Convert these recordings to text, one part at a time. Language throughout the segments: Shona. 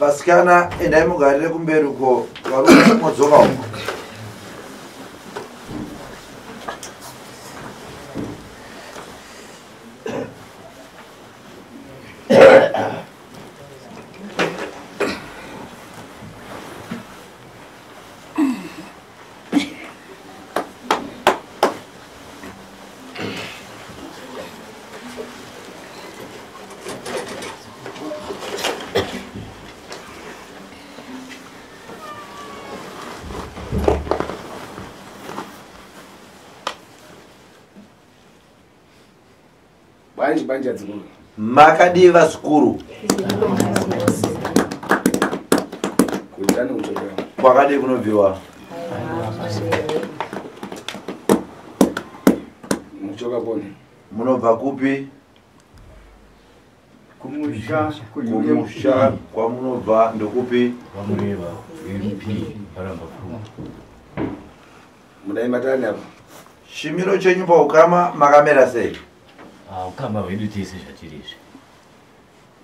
Basikana endai mugarire kumberi uko varume modzoka uko. Makadiva zikuru kwakadi kunobviwa munobva kupi? Kumusha kwamunobva ndokupi? Vamureva MP Paramba. Mudai matani hapo. Shimiro chenyu pa ukama makamera sei? Ukama wedu tisi zvatiriizvi.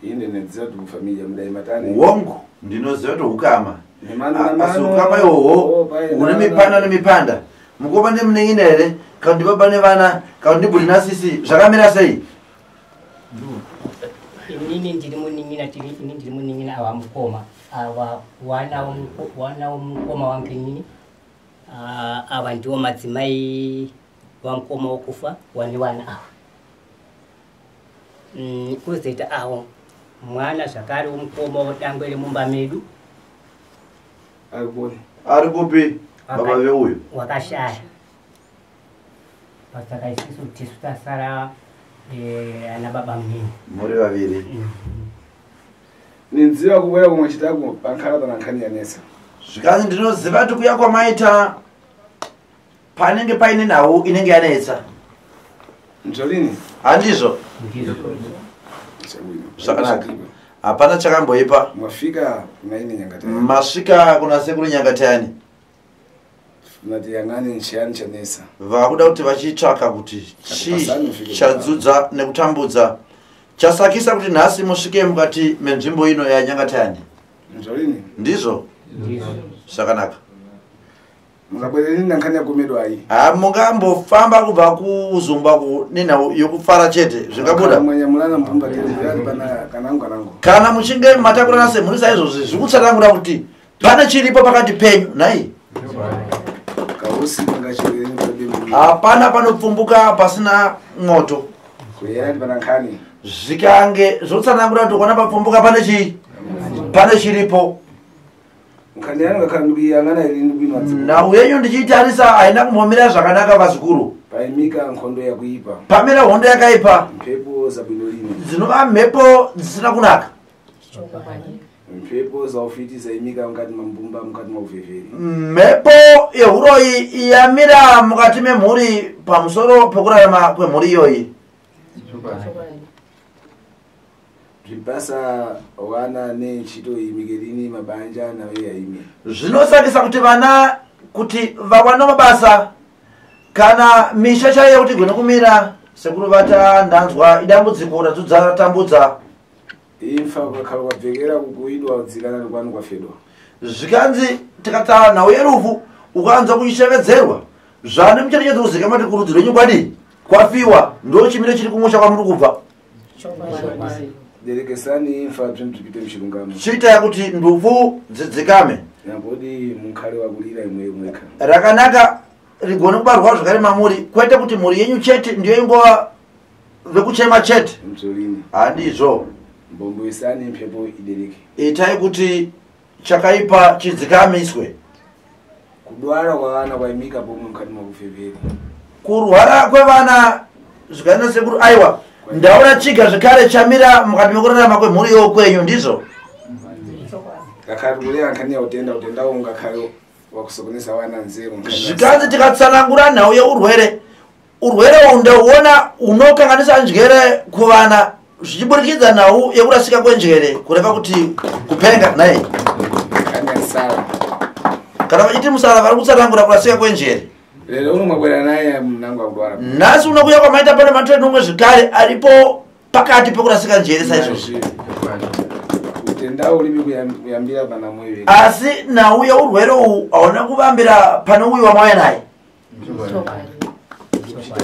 Ine nedziwa kuti mufamilia mudai matani. Wongo ndinoziva kuti ukama. Asi Nemano ukama iwohwo une mipanda nemipanda. Mukoma nemunenge here kana kuti baba nevana kana kuti ndiburi nasisi zvakamira sei? Inini ndiri muning'ina ava mukoma ava wana womukoma wangu inini ava ndiwo madzimai vamukoma wokufa wani wana ava kuzoita avo mwana zvakare womukoma wodangwe remumba medu Ari kupi baba veuyo? Wakashaya pasaka isisu tisu tasara ana baba mnini Muri vaviri. Ninziva kubwera kumwe chitako pankhala panankhani yanesa. Zvikanzi ndinoziva kuti kuya kwamaita panenge paine nhau inenge yanetsa. Njolini? Handizvo? Zvakanaka. Hapana chakamboipa. Mwafika kunaine Nyangatani. Masvika kuna sekuru Nyangatani. Nati yangani nchiyani chanesa. Vakuda kuti vachitsvaka kuti chii chadzudza nekutambudza chasakisa kuti nhasi musvike mukati menzvimbo ino yaNyangatani. Njolini? Ndizvo? Zvakanaka. Mukabwerera nankhani yakomedwa ayi. Mungambofamba kubva kuzumba nenhau yokufara chete zvingabuda. Mwanyamulana mbumba kiri pana kanangu. Kana muchinge matakurana semhuri saizvozvi zvikutsatangura kuti pane chiripo pakati penyu nhai. Kausi ngachireni pabemu. Hapana panopfumbuka pasina moto. Kuyera pana nkhani. Zvikange zvotsanangura kuti kona papfumbuka pane chii? Pane chiripo. Nkhani yangu akanduki yangana iri ndikuima dziko. Nhau yenyu ndichitarisa haina kumbomira zvakanaka vazukuru. Paimika nkhondo yakuipa. Pamira hondo yakaipa. Mpepo zabwinolini. Dzinova mhepo dzisina kunaka. Mpepo zaufiti zaimika mukati mambumba mukati mauvhevheri. Mhepo yehuroyi yamira mukati memhuri pamusoro pekurarama kwemhuri iyoyi. Zvibasa wana nechito imigerini mabanja nawe yaimi. Zvinosakisa kuti vana kuti vawane mabasa kana misha chaiyo kuti igone kumira sekuru vata ndanzwa idambudziko radzudza ratambudza. Imfa kwakhala kwabvekera kukuidwa dzikana kwanu kwafedwa. Zvikanzi tikataura nhau yerufu ukanza kuchishevedzerwa zvane mucherechedzo kuzika mati kurudzi rwenyu kwadi kwafiwa ndo chimiro chiri kumusha kwamuri kubva. Derekesani imfa zvimtipite mchirungano. Chiita kuti ndufu dzidzikame. Nambodi munkhale wakulira imwe mweka. Rakanaka rigone kubarwa zvakare mamuri kwete kuti mhuri yenyu chete ndiyo ingova vekuchema chete. Mzolini. Handizvo. Mbomboisani mpepo idereke. Itai kuti chakaipa chidzikamiswe. Kudwara kwavana kwaimika pomwe mukati mauvhevheri. Kurwara kwevana zvikaenda sekuru aiwa ndaura chiga zvekare chamira mukati mekurarama kwemhuri yokwenyu ndizvo. Kakati kulea nkhani ya utenda ungakhale wakusokonesa wana nzeru. Zvikanzi tikatsanangura nhau yeurwere urwere undauona unokanganisa njere kuvana zvichiburikidza nhau yekurasika kwenjere kureva kuti kupenga naye. Kana vachiti musara vari kutsanangura kurasika kwenjere. Lero unomwabwera naye mnangu akudwara. Nhasi unokuya kwamaita pane matendumwe zvekare aripo pakati pekurasika njere saizvozvo. Utenda uribi kuyambira pana mwewe. Asi nhau yeurwere uhu hauna kuvambira pane uyu wamauya naye.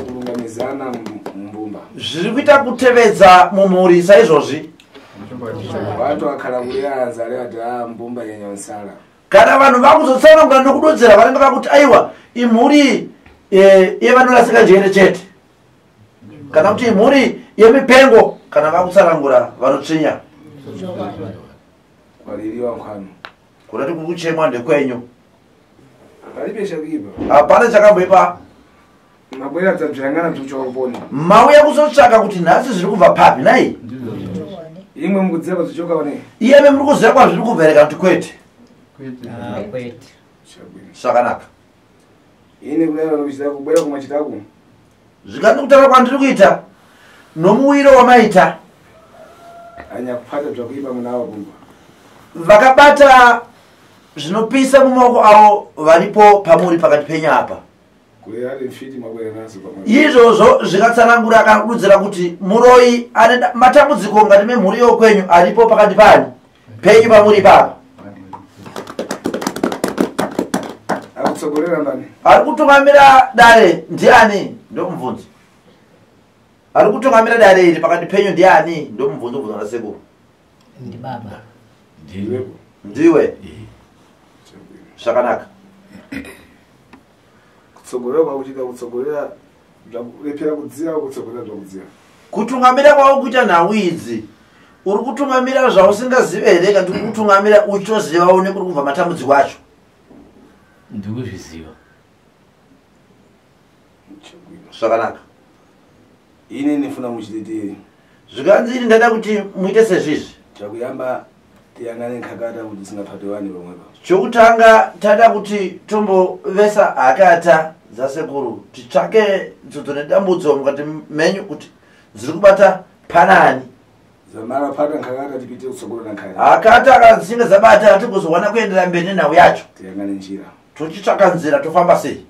Kurungamizana mbumba. Zviri kuita kutevedza mumhuri saizvozvi. Watu wakhala kulera anzale ati mbumba yenyonsala. Kana vanhu vakuzotsanangura nokudodzera vanenge vakuti aiwa imhuri yevanorasika njere chete kana kuti imhuri yemipengo kana vakutsanangura vanotsvinya Waliliwa nkhano. kurati kukuchemwa ndekwenyu. Palipesha kuipa. Hapana chakamboipa. Mabwera tabzirangana tuchokupona. Mauya kuzotsvaka kuti nhasi zviri kubva papi nai. Imwe mukudziva kuzochoka one. Iyeme muri kuziva kwazviri kubvereka kuti kwete. kwete. Zvakanaka. Ine kulera kuchita kubwera kumachitaku. Zvikanzi kutaura kwandiri kuita nomuwiro wamaita. Anya kupata zvakuipa munawo kumba. Vakabata zvinopisa mumaoko avo varipo pamuri pakati penyu apa. kule ali mfiti mabwera nazo pamwe izvozvo zvikatsanangura akakurudzira kuti muroyi ane matambudziko ngati memhuri yokwenyu aripo pakati panyu penyu pamuri papa akutsogolera ndani ari kutungamira dare ndiani ndomubvunzo ari kutungamira dare iri pakati penyu ndiani ndomubvunzo kubvunza na sekuru ndi baba ndiwe zvakanaka kutsogolera kwakuchita kutsogolera lepera kudziya kutsogolera zvakudziya kutungamira kwavo kuita nhau idzi uri kutungamira zvausingazive here kana uri kutungamira uchitoziva one kuri kubva matambudziko acho ndikuzviziva zvakanaka ine ndifuna muchitete zvikanzi iri ndada kuti muite sezvizvi chakuyamba tiyangane nkakata kuti singapfate wani pamwepa chokutanga tada kuti tombovesa hakata dzasekuru titsvake dzodzo nedambudzo mukati menyu kuti dziri kubata panani zamara pata nkakata tipite kutsogolera nkaya hakata kana dzichinge dzabata hatigozowana kuenderera mberi nenhau yacho tiyangane njira tochitsvaka nzira tofamba sei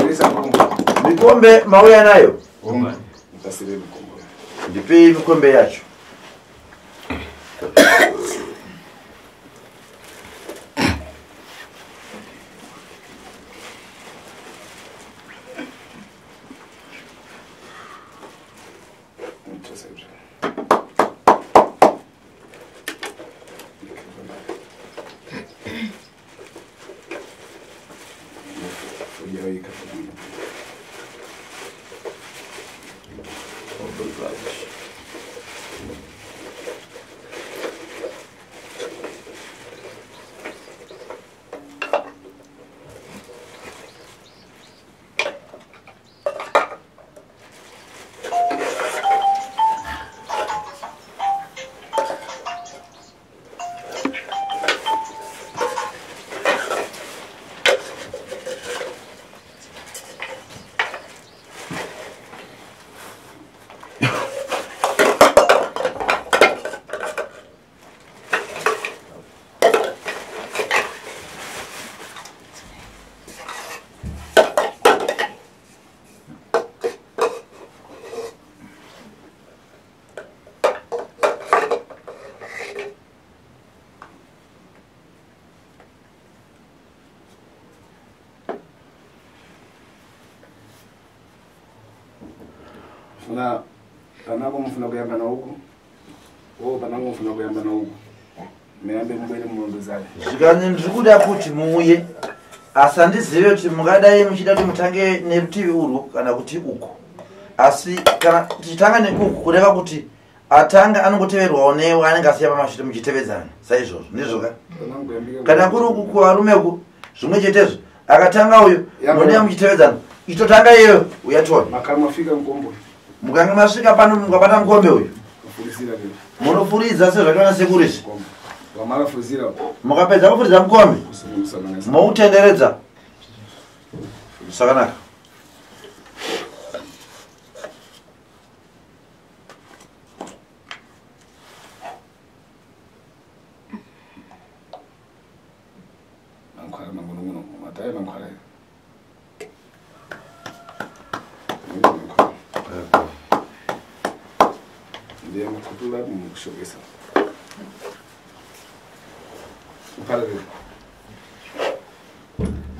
aisa mbongo mikombe mauya nayo mtasire mikombo ndipei mikombe yacho funa panako mufuna kuyamba na uku panako mufuna kuyamba na uku meyambe mubwere mulondo zake zvikanzi ndiri kuda kuti muuye asi handizive kuti mungadai muchida kuti mutange nerutivi urwu kana kuti uku asi kana tichitanga neuku kureva kuti atanga anongoteverwawo newo anenge asiya pamashure muchitevedzana saizvozvo ndizvoka kana kuri uku kuvarumeku zvimwe chetezvo akatanga uyu monea muchitevedzana ichitotanga iyeyo uyatona makamafika mkombo mukange masvika pano mukabata mukombe uyu munofuridza sezvakaona sekurisi mukapedza kufuridza mukombe moutenderedza zvakanaka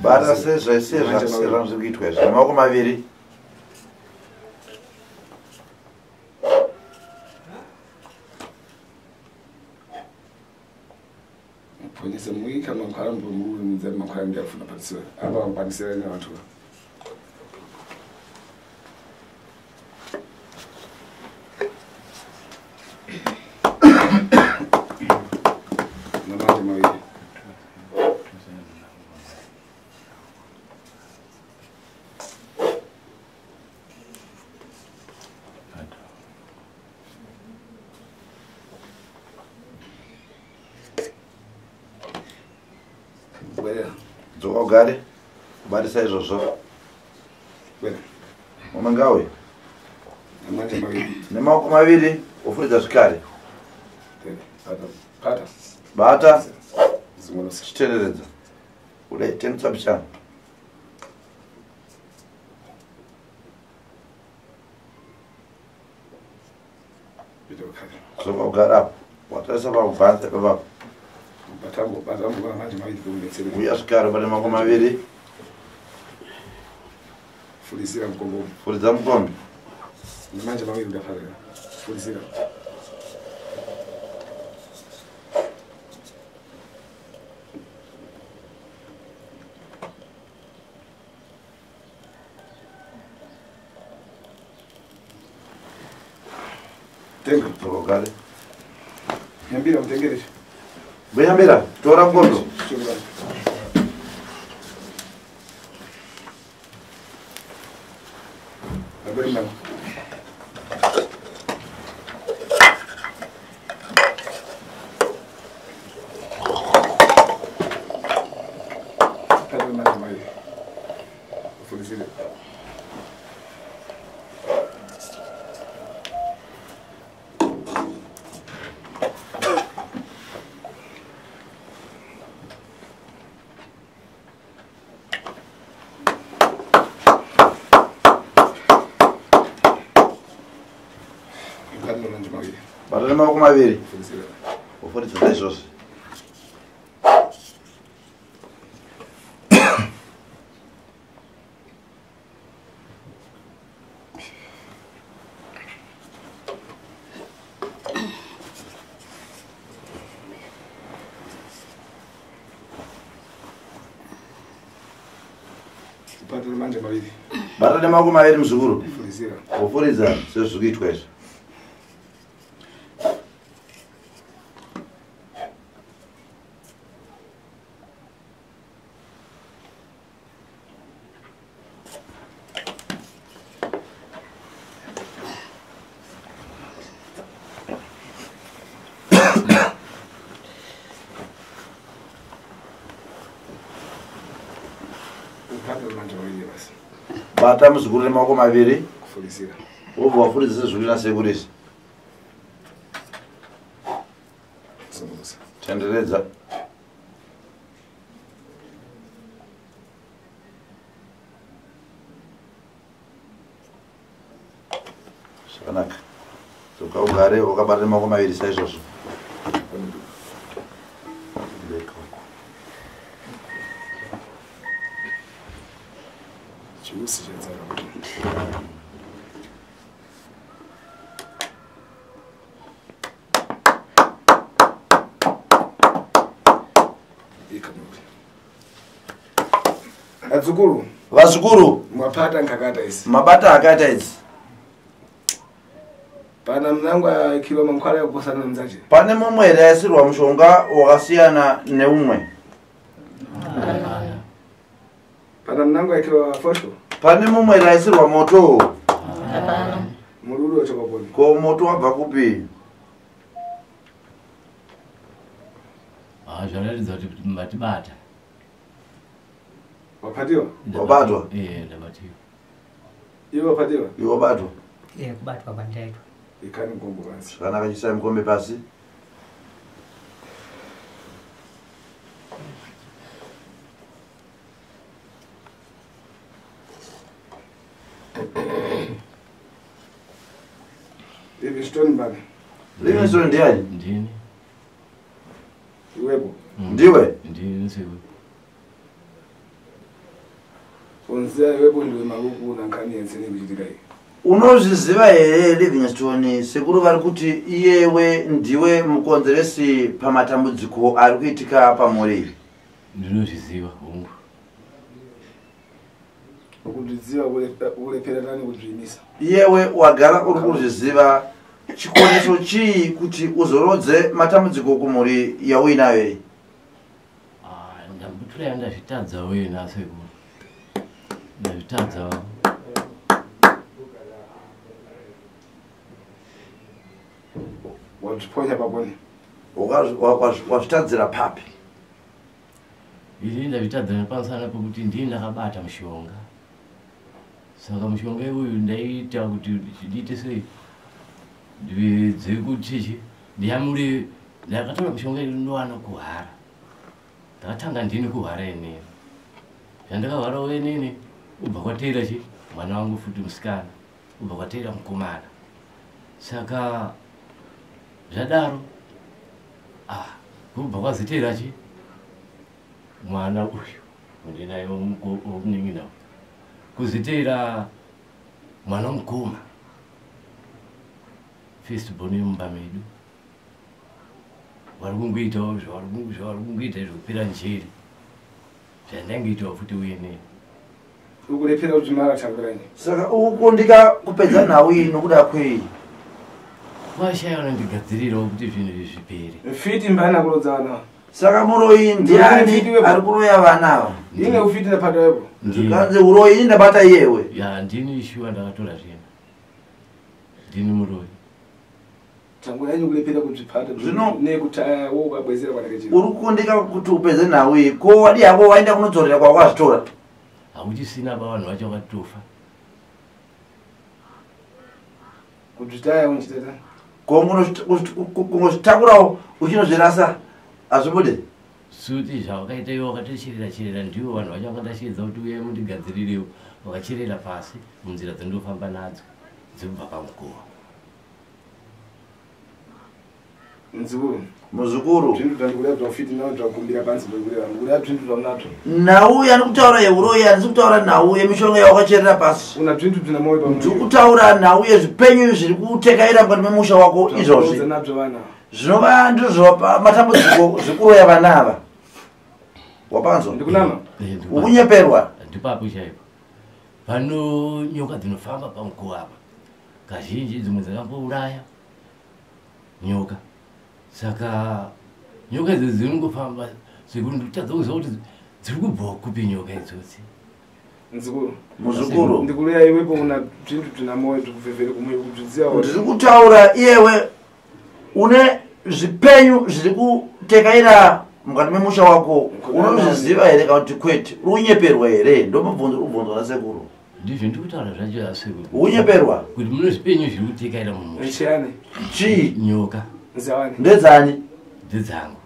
bata sezvaisezvasirwa zviri kuitwa izvi nemaoko maviri ponyesa muika mankwara mbomuri mudzari mankwara ndiyafuna patisiwa apa mukwanisira ina vantu namate maviri dzoka ugare kubatisa izvozvo mumangawe nemaoko maviri ofuridza zvikare bata chitenderedza kudai 10 tsapichana Pita wakati. Soka ugara hapo. Watarisa pakubvanza ipapo. Batambuka manje maviri kumubetsera. Uyasvika pane makumi maviri. Fulisira mukombo. Furidza mukombe. Manje maviri ndafarira. Fulisira. Tenga. Soka ugare. Yambira utengereje. Buyambira, tora mukombe. Agora não. Cadê mais? Felicidade. Batane makumi maviri. Felicidade. Ufuridza izvozvo. Batane manje maviri. Batane makumi maviri muzukuru. Felicidade. Ufuridza sezviri kuitwa izvo. Bata muzukuru nemaoko maviri. Fulisira. Wobva wafuridza sezviri nasekurisi. Somoza. Tenderedza. Zvakanaka. Soka ugare wakabata nemaoko maviri saizvozvo. Chiusi chenzara. Adzukuru. Vazukuru. Mwapata nkakata isi. Mabata akaita idzi. Pana mnangwa ikilo mankwala yokusana mzaje. Pane mumwe here yaisirwa mushonga wakasiyana neumwe. Pana mnangwa ikilo fosho. Pane mumwe here yaisirwa moto. Mululu wachokoponi. Ko moto wabva kupi? Zvanoratidza kuti matibata. Wapatiwa? Wabatwa? Ndabatiwa. Iwo wapatiwa? Iwo wabatwa? Kubatwa kwandaitwa. Ikani mkombo basi. Zvakanaka chisai mukombe pasi. Livingstone bana. Livingstone ndiani? Ndini. Iwepo. Ndiwe? Ndini sewe. Unziya iwepo ndiwe makuku nankani yensene kuchitika iyi. Unozviziva here Livingstone sekuru vari kuti iyewe ndiwe mukonzeresi pamatambudziko ari kuitika pamuri? Ndinozviziva hongu. Ukudziziva ulepera nani kuzvimisa. Iyewe wagara uri kuzviziva chikoneso chii kuti uzorodze matambudziko kumuri yauinayo here? Ndambotora yandazvitadza wena sekuru. Ndazvitadza. Wazviponya paponi. Wazvitadzira papi? Ini ndazvitadza nepamusana pekuti ndini ndakabata mushonga. Saka mushonga uyu ndaita kuti ndiite sei? Ndivedze kuti ndiyamure ndakatora mushonga inowana kuhara. Ndakatanga ndini kuhara inini. Zvandakahara inini ubva kwateera mwana wangu futi musikana. Ubva kwateera mukomana. Saka zvadaro kubva kwazitera chi mwana uyu ndinaye wokuningi nawo kuzitera mwana mukoma firstborn yomumba medu vari kungoitawo zvavari kungoita zvokupira njeri zvandangoitawo futi uyenei ukulepera kuti mara tanguranyi saka ukundika kupedza nhau iyi nokuda kwei washayana ndigadzirirawo kuti zvinhu izvi zvipere fiti mbana kulodza vana saka muroyi ndiani ari kuroya vana ava ine ufiti napata wepo kanzi uroyi ndabata iyewe ya ndini ishuwa ndakatora zvina ndini muroyi tanguranyi kulepera kuzvipata Zvino- nekutaya wokabwezera kwanakechii uri kukundika kuti upedze nhau iyi ko wadi yako waenda kunodzorera kwakazvitora hakuchisina vanhu vacho vakatofa kuzvitaya unchiteta ko kungozvitakurawo uchinozvirasa hazvibude suti zvawakaita iwo wakatocherera ndiwo vanhu vacho vakandashidza kuti uye mundigadzirirewo vakacherera pasi munzira dzandofamba nadzo dzekubva pamukowa nzukuru muzukuru zvinhu zvandikuda zvafiti nao zvakumbira pansi pekureva ndikuda zvinhu zvaunato nhau yandiri kutaura yeuroyi handisi kutaura nhau yemishonga yawakacherera pasi una zvinhu zvina moyo ndiri kutaura nhau yezvipenyu zviri kutekaira mukati memusha wako izvozvi nazvo vana zvinova ndizvopa matambudziko zvekuroya vana ava wapanzwa ndikunama ukunyeperwa ndipapo chaipo pano nyoka dzinofamba pamukowa apa kazhinji dzimwe dzakambouraya nyoka saka nyoka idzi dzinongofamba zvikuru ndikutadza kuziva kuti dziri kubvawo kupi nyoka idzodzi nzukuru muzukuru ndikuleya iwepo una zvinhu zvina moyo zvekuvhevhere kumwe kuzvidziva ndiri kutaura iyewe une zvipenyu zviri kutekaira mukati memusha wako unozviziva here kana kuti kwete uri kunyeperwa here ndomubvunzo nasekuru ndizvo ndikutaura zvacho asekuru unyeperwa kuti mune zvipenyu zviri kutekaira mumusha nechiyani chii nyoka nzavani ndedzani dzedzangu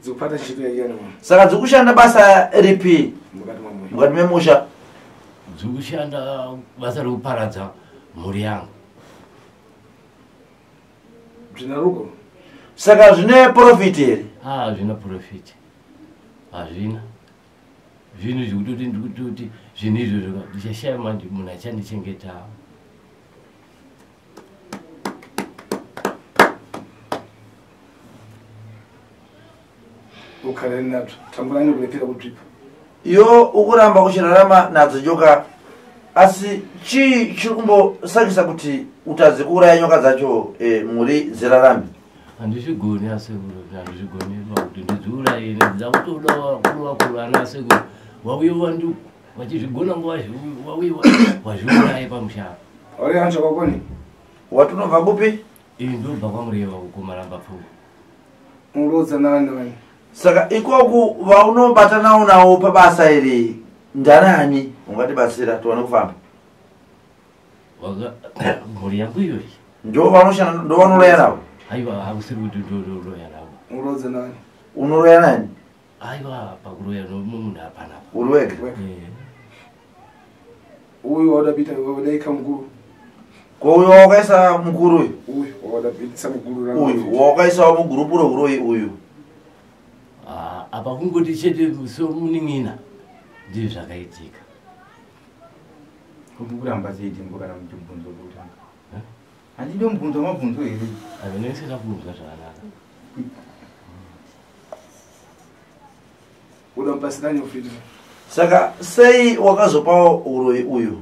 dzikupata chito yakiyani mwana saka dziri kushanda basa ripi mukati mamoyo mukati memusha dziri kushanda basa rekuparadza mhuri yangu zvina ruko saka zvine profiti here hazvina profiti hazvina zvinhu zvekutoti ndikutoti zvinhu izvozvo ndichashaya manje munhu achandichengetawo ukhalani nadzo tambulani kulepera kutsvipa iyo ukuramba kuchirarama nadzo nyoka asi chii chiri kumbosakisa kuti utadzi kuuraya nyoka dzacho muri zirarame handizvigoni asekuru handizvigoni kuti ndidziuraye ndidzakutoda vakuru ana asekuru wauyewa ndi vachizvigona nguva wauyewa wazviuraye pamushava ori ancho kwakoni watunobva kupi iyi ndobva kwamureva kumaramba pfumo unodza nani wani saka ikoku vaunobatanawo nawo pabasa iri ndanani ungatibatsira tiwane kufamba mhuri yangu iyoyi ndo vanoloya navo aiwa hakusiri kuti ndoloya navo unodza nani unoloya nani aiwa pakuroya nomunhu apanapo uri wega uyu waudapita waudaika mukuru ko uyo wawakaisa mukuru uyu uyu waudapitisa mukuru uyu wawakaisawo mugurupu rokuroyi uyu apa kungoti chete somuning'ina ndizvo zvakaitika kuramba cheitimbo kana mutibvunzo kutanga handidi mubvunzo mabvunzo here avinesera kubvunza zvakanaka uda mupasirani ufiti saka sei wakazopawo uroyi uyu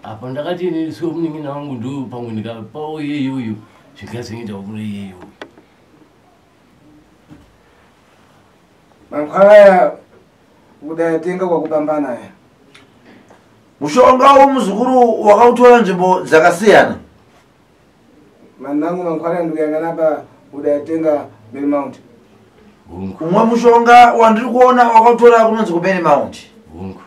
apa ndakati ini somuning'ina wangu ndo pamwe ndikapawo iyeyuyu zvingazoitawo kune iyeyuyu mankhwaya udayatenga kwakupambana ya mushonga womuzukuru wakautora nzvimbo dzakasiyana manangu mankhwaya ndikuyang'anapa udayatenga belmount hungu umwe mushonga wandiri kuona wakautora kunonzi kubeni mount hungu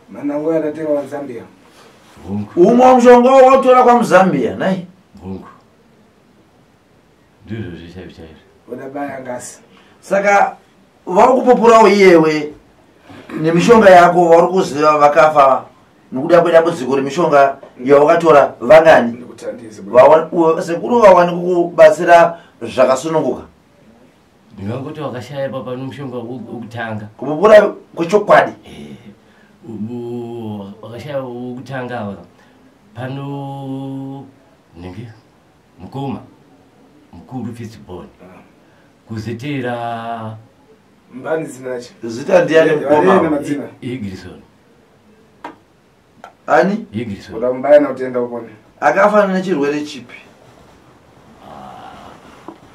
manangu adatenga wazambia hungu umwe mushonga wakautora kwamuzambia nai hungu ndizvo zvichaivi chaizvo udabaya ngasi saka vari kupupurawo iyewe nemishonga yako vari kuziva vakafa nikuda kwedambudziko remishonga yawakatora vangani ndikuthandize sekuru wawani kukubatsira zvakasununguka ndingangoti wakashaya papa nomushonga wokutanga kupupura kwechokwadi wakashaya wokutanga pano nenge mukoma mukuru fistborn kuzetera mbani zinacho zita ndiani mukoma madzina igrisoni ani igrisoni oda mbaya na utenda ukone akafanana nechirwere chipi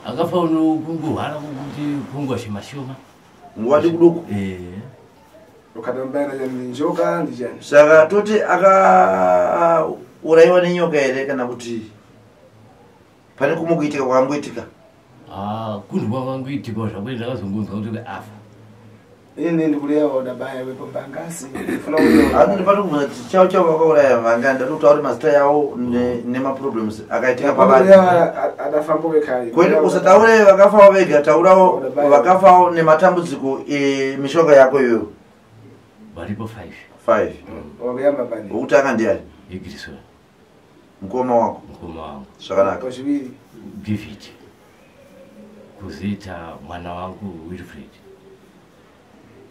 akafa kungohwara kuti kungwashimashoma nguwadi kuduku ukada mbaya na njoka ndijani saka toti akauraiwa nenyoka here kana kuti pane kumukuitika kwakangoitika kunhu kwakangoitika zvakwe ndakazongonzwa kuti afa ini ndikulewa oda baya wepo mbangasi ani ndipati kubvunza kuti chavo chavo vakauraya vanga ndati kutaura kuti mazita yawo nemaproblems akaitika pavanhu adafambo vekai kwete usataure vakafawo vega taurawo vakafawo nematambudziko emishonga yako iyoyo varipo 5 wakuyamba pani wokutanga ndiani igrisoni mukoma wako mukoma wangu zvakanaka pazviviri david kuzoita mwana wangu wilfred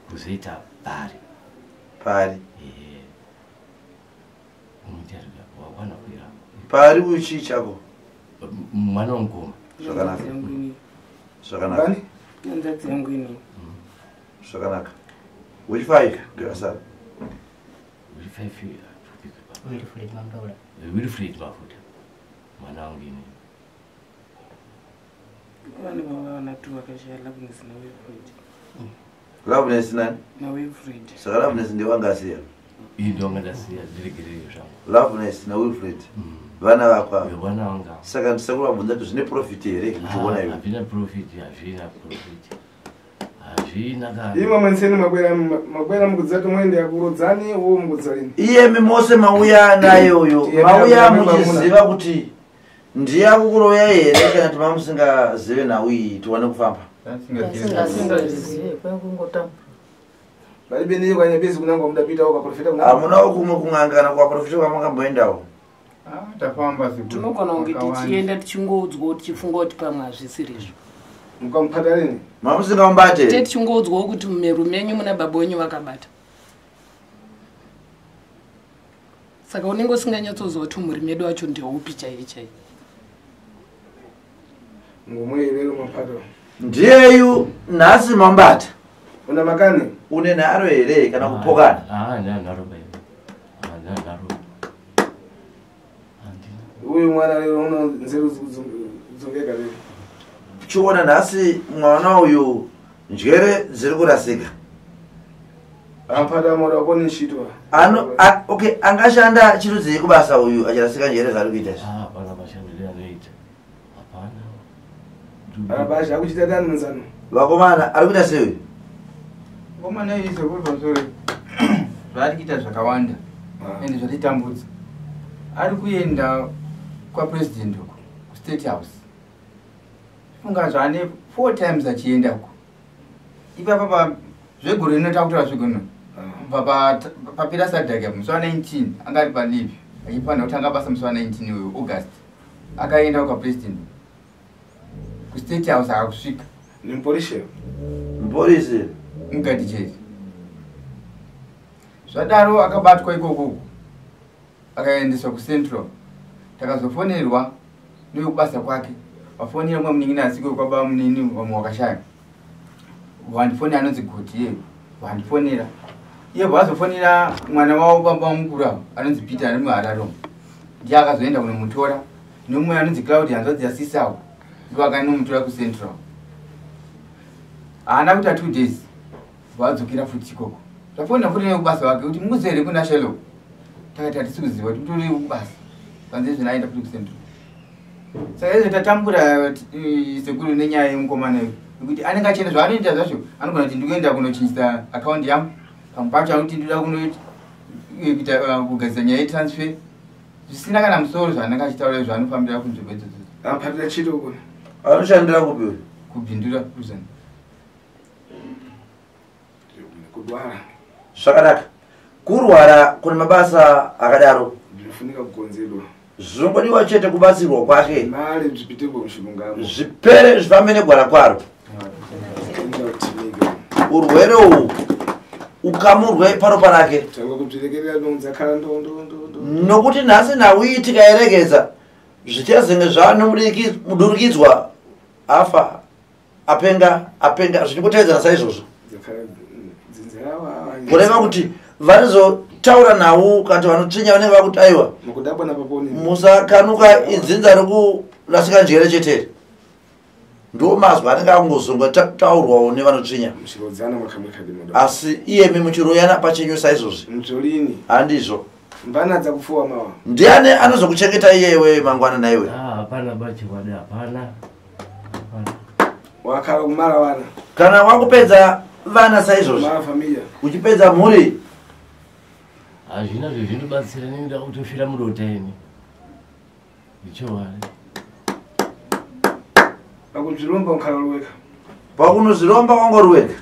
kuzoita pari wana kuira pari uyu chii chako mwana wamukoma zvakanaka zvakanaka bani nzadzi yangu ini zvakanaka which 5 ndirasara wilfred mafuta mwana wangu ini vane vavaona tu vakashaya loveness nawilfred loveness nani nawilfred saka loveness ndewangasiya iyi ndowangandasiya ndiregerere zvangu loveness nawilfred vana vakwa vana vanga saka ndisakura vabvunza kuti zvine profit here kuchiona iwe hazvina profit hazvina imwe mwenseni makwera mukudza kuti mwende yakurodzani wo mukudza lini iyemi mose mauya naye uyo mauya muchiziva kuti ndiye akukuroya here kana kuti mamusingazive nhau iyi tiwane kufamba vari beni kwanyabezi kunanga mudapitawo kwaprofita hamunawo kumwe kung'anga kana kwaprofita kwamangamboendawo tafamba tinogona kunge tichienda tichingoudzwawo tichifunga kuti pamwe hazvisirizvo mukamupata rini mamusingamumbate te tichingoudzwawo kuti mumeru menyu muna baba wenyu vakabata saka unenge usinganyatsoziva kuti mumhuri medu wacho ndeupi chaiye chaiye ngomweirero mapato ndiyeyu nhasi mambata una makani une nharo here kana kupokana uyu mwana lero uno nzeru dzongeka lero chiona nhasi mwana uyu njere dziri kurasika apata moda koni nshitwa okay angashanda chiro dziri kubasa uyu achirasika njere zvari kuita izvi hapana mashandiro anoita arabasha akuchita dani munzano vakomana ari kuita sei komana ise kuri pamusoro zvaari kuita zvakawanda ende zvatitambudza ari kuenda kwapresident uko kustate house funga zvane 4 times achiendako ipapa zvegore rinotakutora zvegono papera sadhaka musi wa19 anga ari palivi achifanira kutanga basa musi wa19 august akaenda kwapresident kustate house akakusvika nimpolisi mugadi chete zvadaro akabatwa ikoko akaendeswa kucentral takazofonerwa newekubasa kwake wafonera mwe muningi nasiko kwaba munini wamwe wakashaya wandifonera anonzi goti iye wandifonera iye vazofonera mwana wavo baba mukuru anonzi peter ari muhararo ndiye akazoenda kunomutora nomwe anonzi claudi hanzvadzi yasisawo ivo akanomutora kucentral haana kuita 2 days vadzokera futi ikoko zvafonera futi nekubasa wake kuti muzere kuna shelo takati hatisi kuziva kuti mutori kubasa panze zvinaenda futi kucentral saka izvo tatambura sekuru nenyaya yemukomana iyo nekuti anenge achienda zvaanoita zvacho anogona kuti ndikuenda kunochinjisa akaundi yamu pamwe pacho anokuti ndoda kunoita kugadzisa nyaya yetransfer zvisina kana musoro zvaanenge achitaura zvaanofambira kunzvimbo idzodzo apatira chito kune anoshandira kupi kubhindura prison kudwara zvakanaka kurwara kune mabasa akadaro zvinofunika kukonzerwa zvongodiwa chete kubatsirwa kwake mari zvipite muchilungamo zvipere zvifambe negwara kwaro urwere uhu ukamurwe paropa rake tanga kutirekerera nonzakhala ndondo nokuti nhasi nawi tikaeregedza zvichazenge zvanomudurikidzwa afa apenga zvichingotevedzana saizvozvo kureva kuti vanozotaura nawo kana vanotsvinya vanenge vakuti aiwa musakanuka idzinza rekurasika njere chetere ndo mazwi anenge akungozonga taurwawo nevanotsvinya asi iyemi muchiroyana pachenyu saizvozvi handizvo mbanadza kufuwa mawa ndiani anozokuchengeta iyewe mangwana naiwe hapana bachikwadi hapana wakhala kumara vana kana wakupedza vana saizvozvi uchipedza mhuri hazvina zvezvinobatsira nekuda kutofira mudota ini ichohari pakuzviromba ukhala weka pakunozviromba wangori weka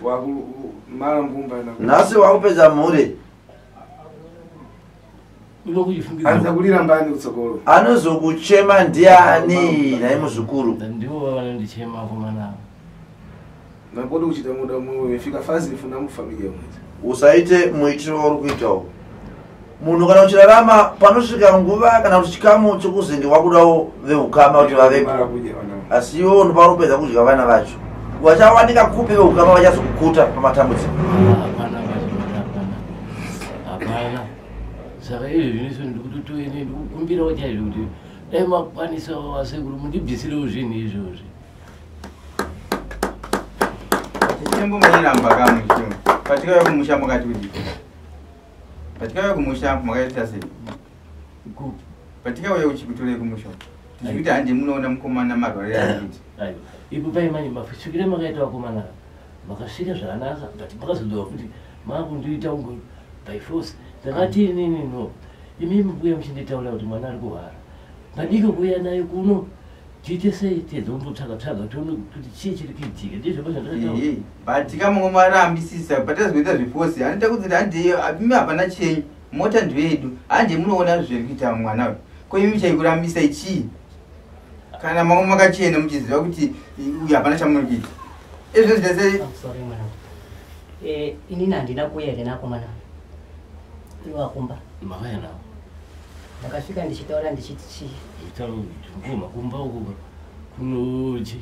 mara mbumba nhasi wakupedza mhuri kulira mbani kutsogolo anozokuchema ndiani nai muzvikuru ndivo vavanondichema komanavo ngakodi kuchita muda mufika fazi ifuna mufamilia mwezi usaite muitiro wauri kuitawo munhu kana uchirarama panosvika nguva kana kuti chikamu chokuzenge wakudawo veukama kuti vavepo asi iwo unopauri kupedza kudya vana vacho vachawanika kupi veukama vachazokukuta pamatambudziko hapana saka izvi zviniso ndikutotoene ndikukumbirawo chaizvo kuti dai makwanisawo vasekuru mundibvisirewo zvinhu izvozvi tichembomanyiramba kamwe chimwe patikauya kumusha makati kuti patikauya kumusha makaita sei patikauya uchikutorei kumusha tichikuti handi munoona mukomana marwariro aiti ipo paimani masvikire makaita vakomana makasvika zvakanaka but makazodova kuti makundiita ungo by force ndakati inini no imimi mbuya muchinditaura kuti mwana ari kuhwara madiko kuuya naye kuno tiite sei tedzombotsvaka tione kuti chii chiri kuitika ndizvo zvandakataura patikamomwarambisisa patazoita zvifosi anoita kuti imi hapana chenyu mota ndoyedu hanje munoona zviri kuita mwana uyu ko imi chaikurambisai chii kana mamwe makachena muchiziva kuti uyu hapana chamuri kuita izvo zvidasei inini handina kuuya here nakomana iwakumba makaya nawo ndakasvika ndichitaura ndichiti chii makumba uko kunochi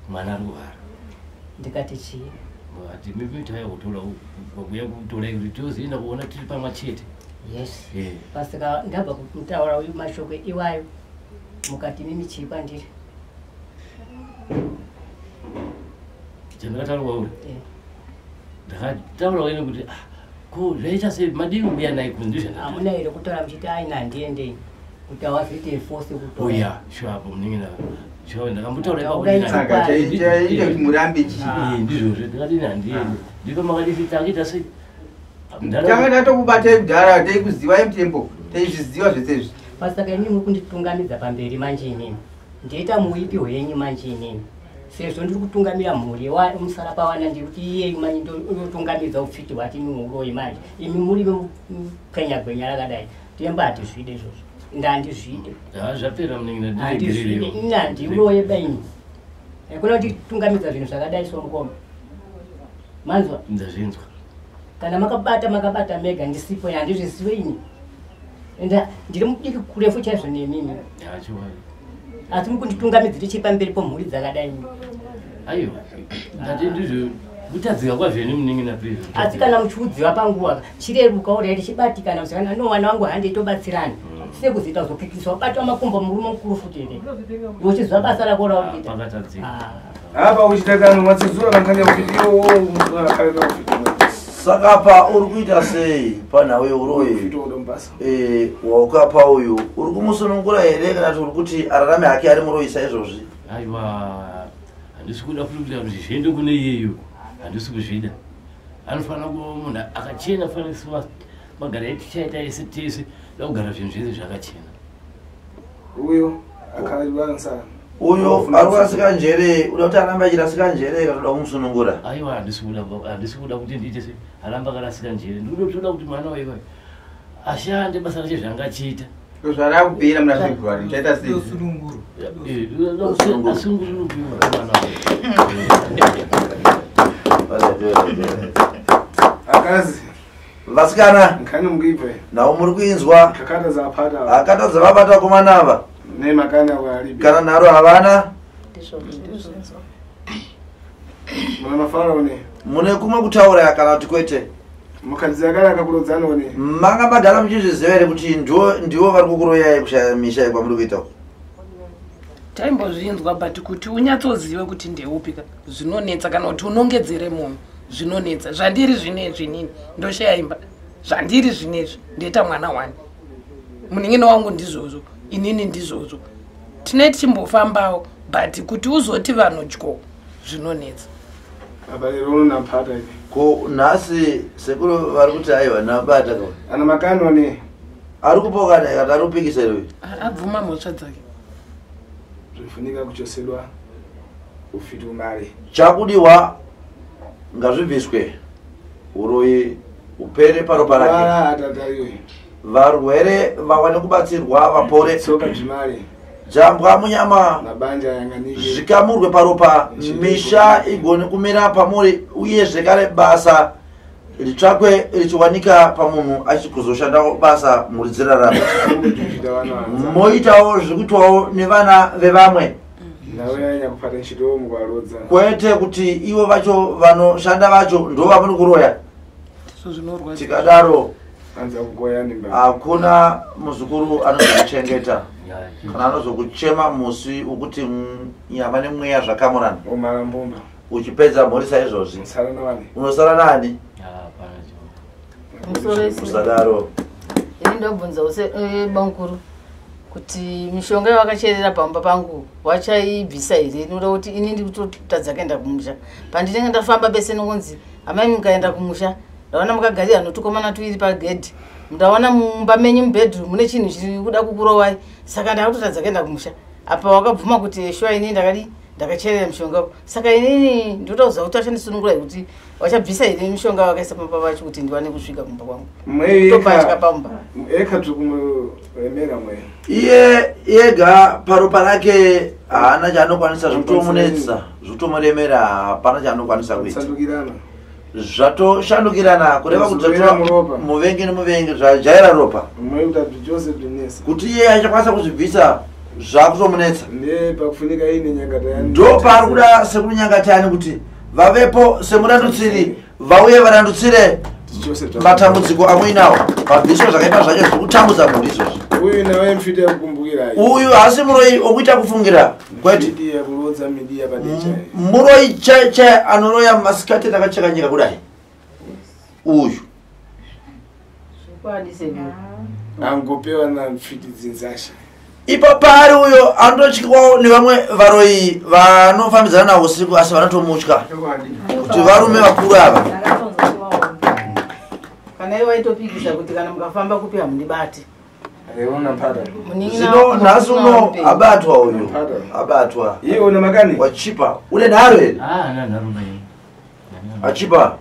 mwana ari kuhara ndikati chii ati mipitaya kutola kwakuya kutola kuti tozoenda kuona tiri pamwe chete yes pasika ndabva kutaura mashoko iwayo mukati mimi chii kwandiri chandakataurwa uri ndakataura wene kuti ko zvaita sei madii kuya naye kunzizvamuna here kutora muchiti aina handiendei kuti awazoite force kutoya shapo muningina ndakambotauraaiite kuti murambe chii ndizvozvo ndakadini handiendi ndipo makadisi takaita sei tanga tatokubatai kudhara taikuzivai mutembo taizviziva zvese izvi pasaka inini muri kunditungamidza pamberi manje inini ndiita muipi hwenyu manje inini sezvo ndiri kutungamira mhuri musara pawana ndiri kuti iye manje ndotungamidza upfiti hwati muuroi manje imi muri mupenya gwenya rakadai tiembati zvide izvozvo ndandizvide zvapera muningina nandiuroye baini kuna kuti tungamidza zvinhu zvakadai somukoma manzwa ndazvinzwa kana makabata mega ndisipo handizvisiwe ini enda ndiri mudiki kurefu chaizvo nemimi asi mukunditungamidza tichi pamberi pomhuri dzakadai aiwa ndati ndizvo kutadzika kwazveni muningina pezvo asi kana muchiudziwa panguva chirerukawo rei tichibatikana kusakana no mwana wangu handi tobatsirana sekuzoita kuzokikiswa batwa makumbo murume mukuru futi ere wochizwa basa rako rakuita pakatadzika apa uchitakana mwatsizura kankanya kuti iwo akareka saka pa uri kuita sei panhau yeuroyi waukapa uyu uri kumusunungura here kana kuti uri kuti ararame hake ari muroyi saizvozvi aiwa handisi kuda kuita kuti zviende kune iyeyo handisi kuzvida anofanira munhu akachena fanisiwa magara etichaita ese tese dakugara zvinhu zvese zvakachena uyo akaiwansa uyo arikurasika njere uda kuti aramba achirasika njere katoda kumusunungura aiwa handisi kuda kuti ndiite se aramba akarasika njere ndikutoda kuti mwana waiwa ashande basa racho zvangachiita zvarakubhira muna February chaita sei akazi vasikana nkhani mungibve nawo muri kuinzwa kakata zapata akata dzavabata kumanava nemakani awalibi kana naro havana muna mafarone mune kumwe kutaura kana kuti kwete mukadzi akala akakurodzanone manga magara muchizviziva here kuti ndivo vari kukuroyai kushaya misha yekwamuri kuita taimbozvinzwa but kuti unyatsozive kuti ndeupika zvinonetsa kana kuti unongedzere munhu zvinonetsa zvandiri zvinezvi inini ndoshaya imba zvandiri zvinezvi ndoita mwana wani munin'ina wangu ndizvozvo inini ndizvozvo tinei tichimbofambawo but kuti uzoti vanhu dyo zvinonetsa apa lero unonampata ivi ko nhasi sekuru vari kuti aiwa nabata ana makanone ari kupokana ikati ari kupikisa iwe abvuma mhosva dzake zvifunika kuchosedwa ufiti umare chakudiwa ngazvibviswe uroyi upere paropa rake atatayo varwere vawane kubatsirwa vapore tsoka zvimare jambwa munyama mabanja yanganike zvikamurwe paropa misha igone kumira pamuri uye zvekare basa ritsvakwe richiwanika pamunhu achikuzoshanda basa muri dzirarama moitawo zvikuitwawo nevana vevamwe nawenyanya kupata nchitowo mukwarodza kwete kuti ivo vacho vanoshanda vacho ndo vamuri kuroya tikadaro anza kugoyani mba hakuna muzukuru anozokuchengeta kana anozokuchema musi ukuti nyama nemweya zvakamurana omala mbomba uchipedza mhuri saizvozvi unosara nani usadaro ini ndobvunza use bankuru kuti mishonga yawakacherera pamba pangu wachaibvisa here inoda kuti ini ndikutotadza kuenda kumusha pandinenge ndafamba bese nongonzi amai mukaenda kumusha ndaona mukagarira notukomana tuiri pagedhi ndaona mumba menyu mubedroom mune chinhu chiri kuda kukurowai saka ndakutotadza kuenda kumusha apa wakabvuma kuti shuwa ini ndakacherera mishonga saka inini ndoda kuziva kuti wachandisunungura kuti wachabvisa here mishonga wakaisa pamba pacho kuti ndiwane kusvika kumba kwangu topatya pamba ekatukumuemera mwe iye yega paropa rake haana chaanokwanisa zvikutomunetsa zvikutomuremera hapana chaanokwanisa kuita zvatoshandukirana kureva kuti muvengi nemuvengi zvajaira ropa kuti iye achakwanisa kuzvibvisa zvakutomunetsa ndo paari kuda sekunyangatani kuti vavepo semurandutsiri vauye varandutsire matambudziko amweinawo pabviso zvakaipa zvacho zvekutambudza munhu izvozvi uyu haasi muroyi okuita kufungira kwete muroyi chaichai anoroya masikati akacheka nyika kudai uyu angopewa namfiti dzinzasha ipo paari uyo anototyiwawo nevamwe varoyi vanofambidzana navo usiku asi vanotomutya kuti varume vakuru ava kana iwe waitopikisa kuti kana mukafamba kupi hamundibati zvino nhasi uno abatwa uyu abatwa wachipa une nharo here achipa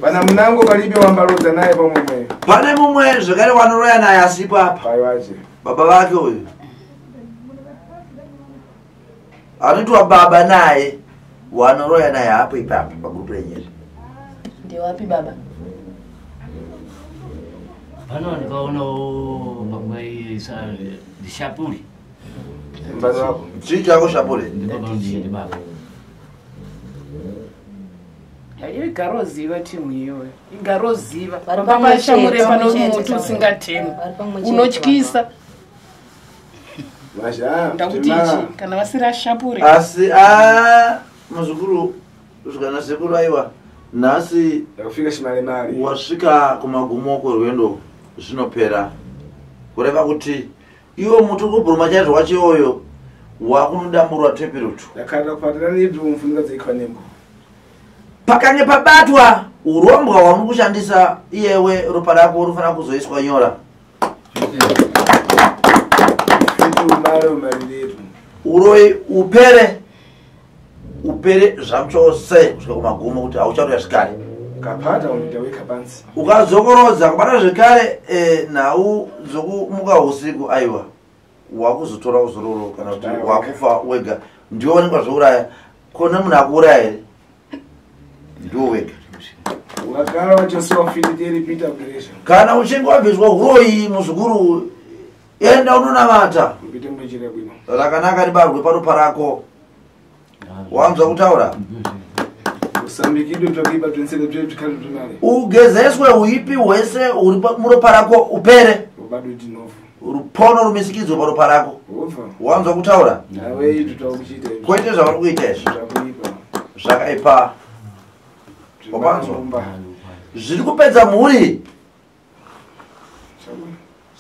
pana munango palibe wambalodza naye pamumwe pane mumwe zvekare wanoroya naye asipo apa baba vake uyu anoitwa baba naye wanoroya naye hapo ipapo pagurupu renyeri ndiwapi baba pano ndikaonawo pamwaisa ndishapuri chii chako shapure ndi baba igaroziva timu iyoyo igaroziva papashamure pano muti usingatemi unotyisa ndakuti ichi kana vasiri ashapure asi muzukuru zvikana sekuru aiwa nhasi wasvika kumagumo kwerwendo zvinopera kureva kuti iwo muti kubhuruma chaizvo wachiyoyo wakunodamburwa temperutu pakange pabatwa urombwa hwauri kushandisa iyewe ropa rako rufanira kuzoiswa nyora uroyi upere zvamuchose kusvika kumagumo kuti hauchatoya zvekare kapata unditaweka pansi ukazokorodza kubata zvekare nhau dzokumuka usiku aiwa wakuzotora uzororo kana kuti wakufa wega ndioonekwa zvouraya kone munhu akuuraya here ndiwo wega ungagara wachosewa filiteri peter operation kana uchinge wabviswa uroyi muzukuru enda unonamata kupite munjira bwino rakanaka ribarwe paropa rako wanzwa kutaura usambikidwe twakipa twensele twe tukali tunale ugezeswe uipi hwese uri muropa rako upere ubado tinofu rupono rumisikidzwe paropa rako ufa wanzwa kutaura nawe tutakuchita kwete zvavari kuita izvi tutakuipa zvakaipa wapanzwa zviri kupedza mhuri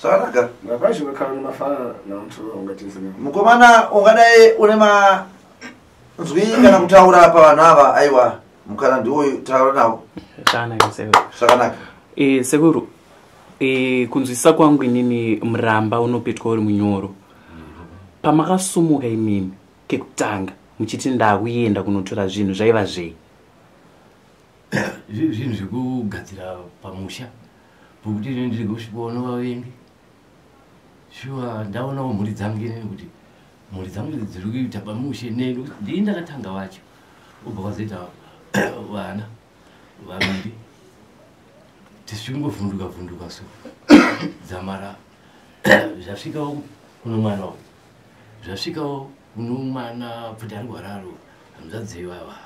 sakanaka ngapasho kakhala nemafana namuntu ungatizina mukomana ungadai une manzwi kana kutaura pavanhu ava aiwa mukana ndiwo taura navo zvakanaka sekuru kunzwisisa kwangu inini muramba unopetwa uri munyoro pamakasumuka imimi kekutanga muchiti ndakuenda kunotora zvinhu zvaiva zvei zvinhu zvekugadzira pamusha pokuti ine ndiri kusvikaona vavengi shuwa ndaonawo mhuri dzangu inini kuti mhuri dzangu dziri kuita pamushe neni ndii ndakatanga vacho ubva kwazoita vana vaviri tisingovhunduka so dzamara zvasvikawo kuno mwana uyu zvasvikawo kuno mwana pfuti ari rwararo hamuzadzeiwava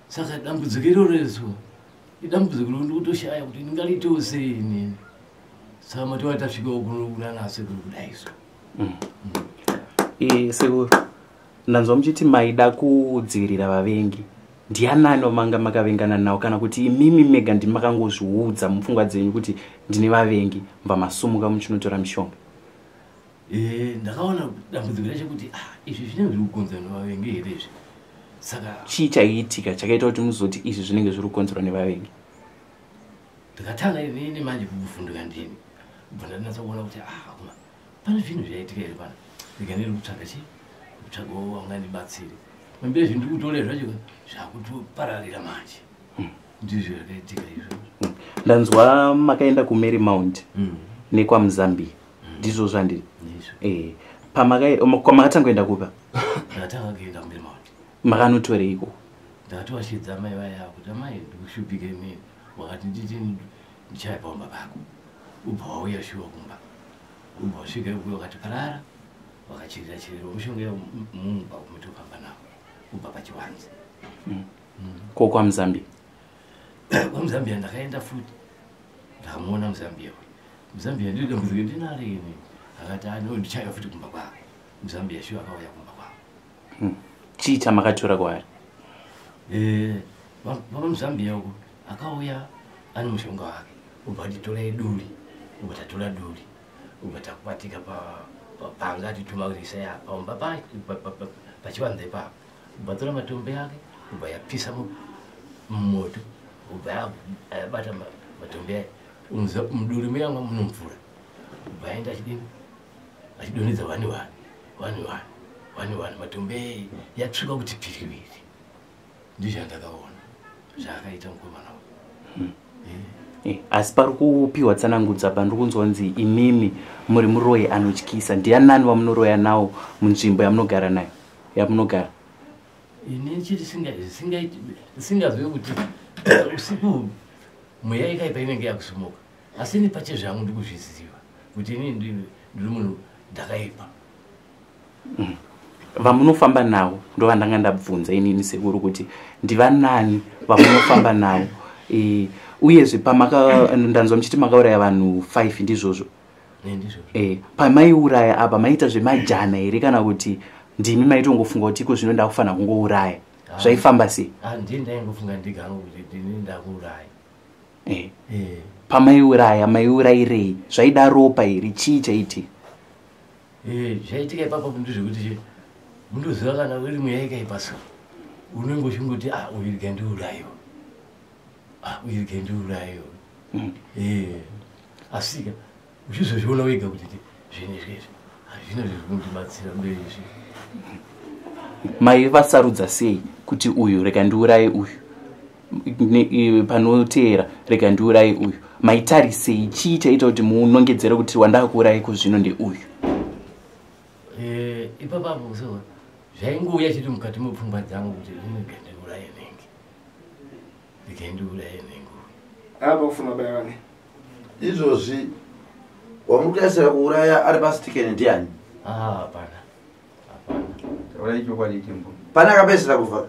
saka dambudziko irorezo idambudziko ndikutoshaya kuti ndingalitewo sei inini saka matiwa tasvikawo kunanasekuru kudaiso sekuru ndanzwa muchiti maida kudzivirira vavengi ndianani wamanga makavengana nawo kana kuti imimi mega ndimakangozviudza mupfungwa dzenyu kuti ndine vavengi mba masumuka muchinotora mishonga ndakaona dambudziko racho kuti izvi zvinenge zviri kukonzerwa nevavengi here izvi saka chii chaiitika chakaita kuti muzoti izvi zvinenge zviri kukonzerwa nevavengi ndakatanga inini manje kuvhunduka ndini ubva ndandinatsa kuona kuti pane zvinhu zvaitika here pana ndikaniri kutsvaga chii kutsvagawo wangandibatsire mambe zvinhu ndikutorea zvacho zvakutopararira manje ndizvo zvakaitika izvo ndanzwa makaenda kumary mount nekwamuzambia ndizvo zvandiri kwamakatanga kuenda kupa ndakatanga kuenda kumary mount makanotoreiko ndakatowashidza amai vaya kuti amai ndikushupika inini wakati nditi ndichaya paumba pako ubva wauya shuwa kumba ubva wasvika ikuyo wakati parara wakachirira mushonga mumba umetofamba nawo ubva pachiwanzi ko kwamuzambia kwamuzambia ndakaenda futi ndakamuona muzambia muzambia ndiri dambudziko ndinare ini akati ndichaya futi kumba kwako muzambia shuwa akauya kumba kwako chii chamakatora kwaari vama muzambia uko akauya ane mushonga wake ubva titorai duri ubva tatora duri ubva takwatika panga titumarisaya paumba pachivanze ipapo ubva tora matombo yake ubva yapisa mumoto ubva yabata matombo aya muduri muyanga muno mvura ubva aenda achidini achidonedza wani matombo yatsvika kuti piriviri ndizvandakaona zvaakaita mukomana asi pari kupiwa tsanangudza pa ndiri kunzwa kunzi imimi muri muroyi anotyisa ndianani wamunoroya nawo munzvimbo yamunogara nayo yamunogara ini chiti singazive kuti usiku mweya ikaipa inenge yakusumuka asi ini pache zvangu ndikuzviziva kuti ini ndiri munhu ndakaipa vamunofamba nawo ndovandanga ndabvunza inini sekuru kuti ndivanani vamunofamba nawo uyezve ndanzwa muchiti makauraya vanhu 5 ndizvozvo pamaiuraya apa maita zvemajana here kana kuti ndimi maitongofunga kuti iko zvino ndakufanira kungouraya zvaifamba sei ndii ndaingofunga ndigano kuti ndini ndakuuraya pamaiuraya maiurayirei zvaida ropa here chii chaitika zvaitika ipapo ndizvekuti mundoziva kana uri mweya ikaipa so unenge uchingoti uyu ndiurayiwa uyu ndiurayiwa asika uchizozviona wega kuti zvinezvezvi hazvina zvikundibatsira mberi izvi. maivasarudza sei kuti uyu rega ndiuraye uyu panoteera rega ndiuraye uyu maitarisei chii chaita kuti munongedzere kuti wandakakuurayiko zvino ndeuyu? Ipapapo so zvaingouya chiri mukati mepfungwa dzangu kuti rega ndiuraye nenge, rega ndiuraye nenge. apa ufuna bayani izvozvi wamukutarisira kuuraya ari pasitikeni ndiani? Hapana. Pane akapedzera kufa?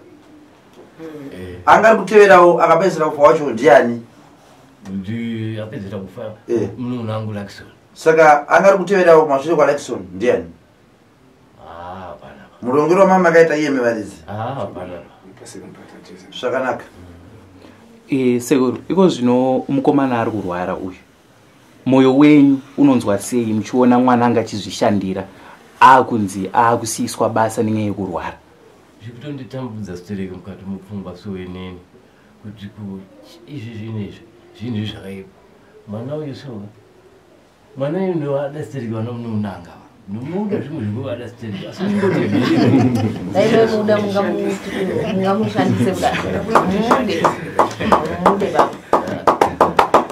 Angari kuteverawo akapedzera kufa wacho ndiani? Apedzera kufa munhu wangu Lakson. Saka angari kuteverawo mashure kwa Lakson ndiani? Hapana. Murongero wa mama akaita iye mevarizi? Hapana. Zvakanaka. Sekuru, iko zvino mukomana ari kurwara uyu, moyo wenyu unonzwa sei muchiona mwana anga achizvishandira akunzi akusiyiswa basa nenyaya yekurwara? Zvikutonditambudza Stereki mukati mupfungwa soweneni kuti izvi zvinezvi zvinhu zvakaipa. Mwana uyu so mwana uyu ndoada Stereki vanomunanga nomuda zvimwe zvikuada Stereki asi dai muda mungamushandise kudai.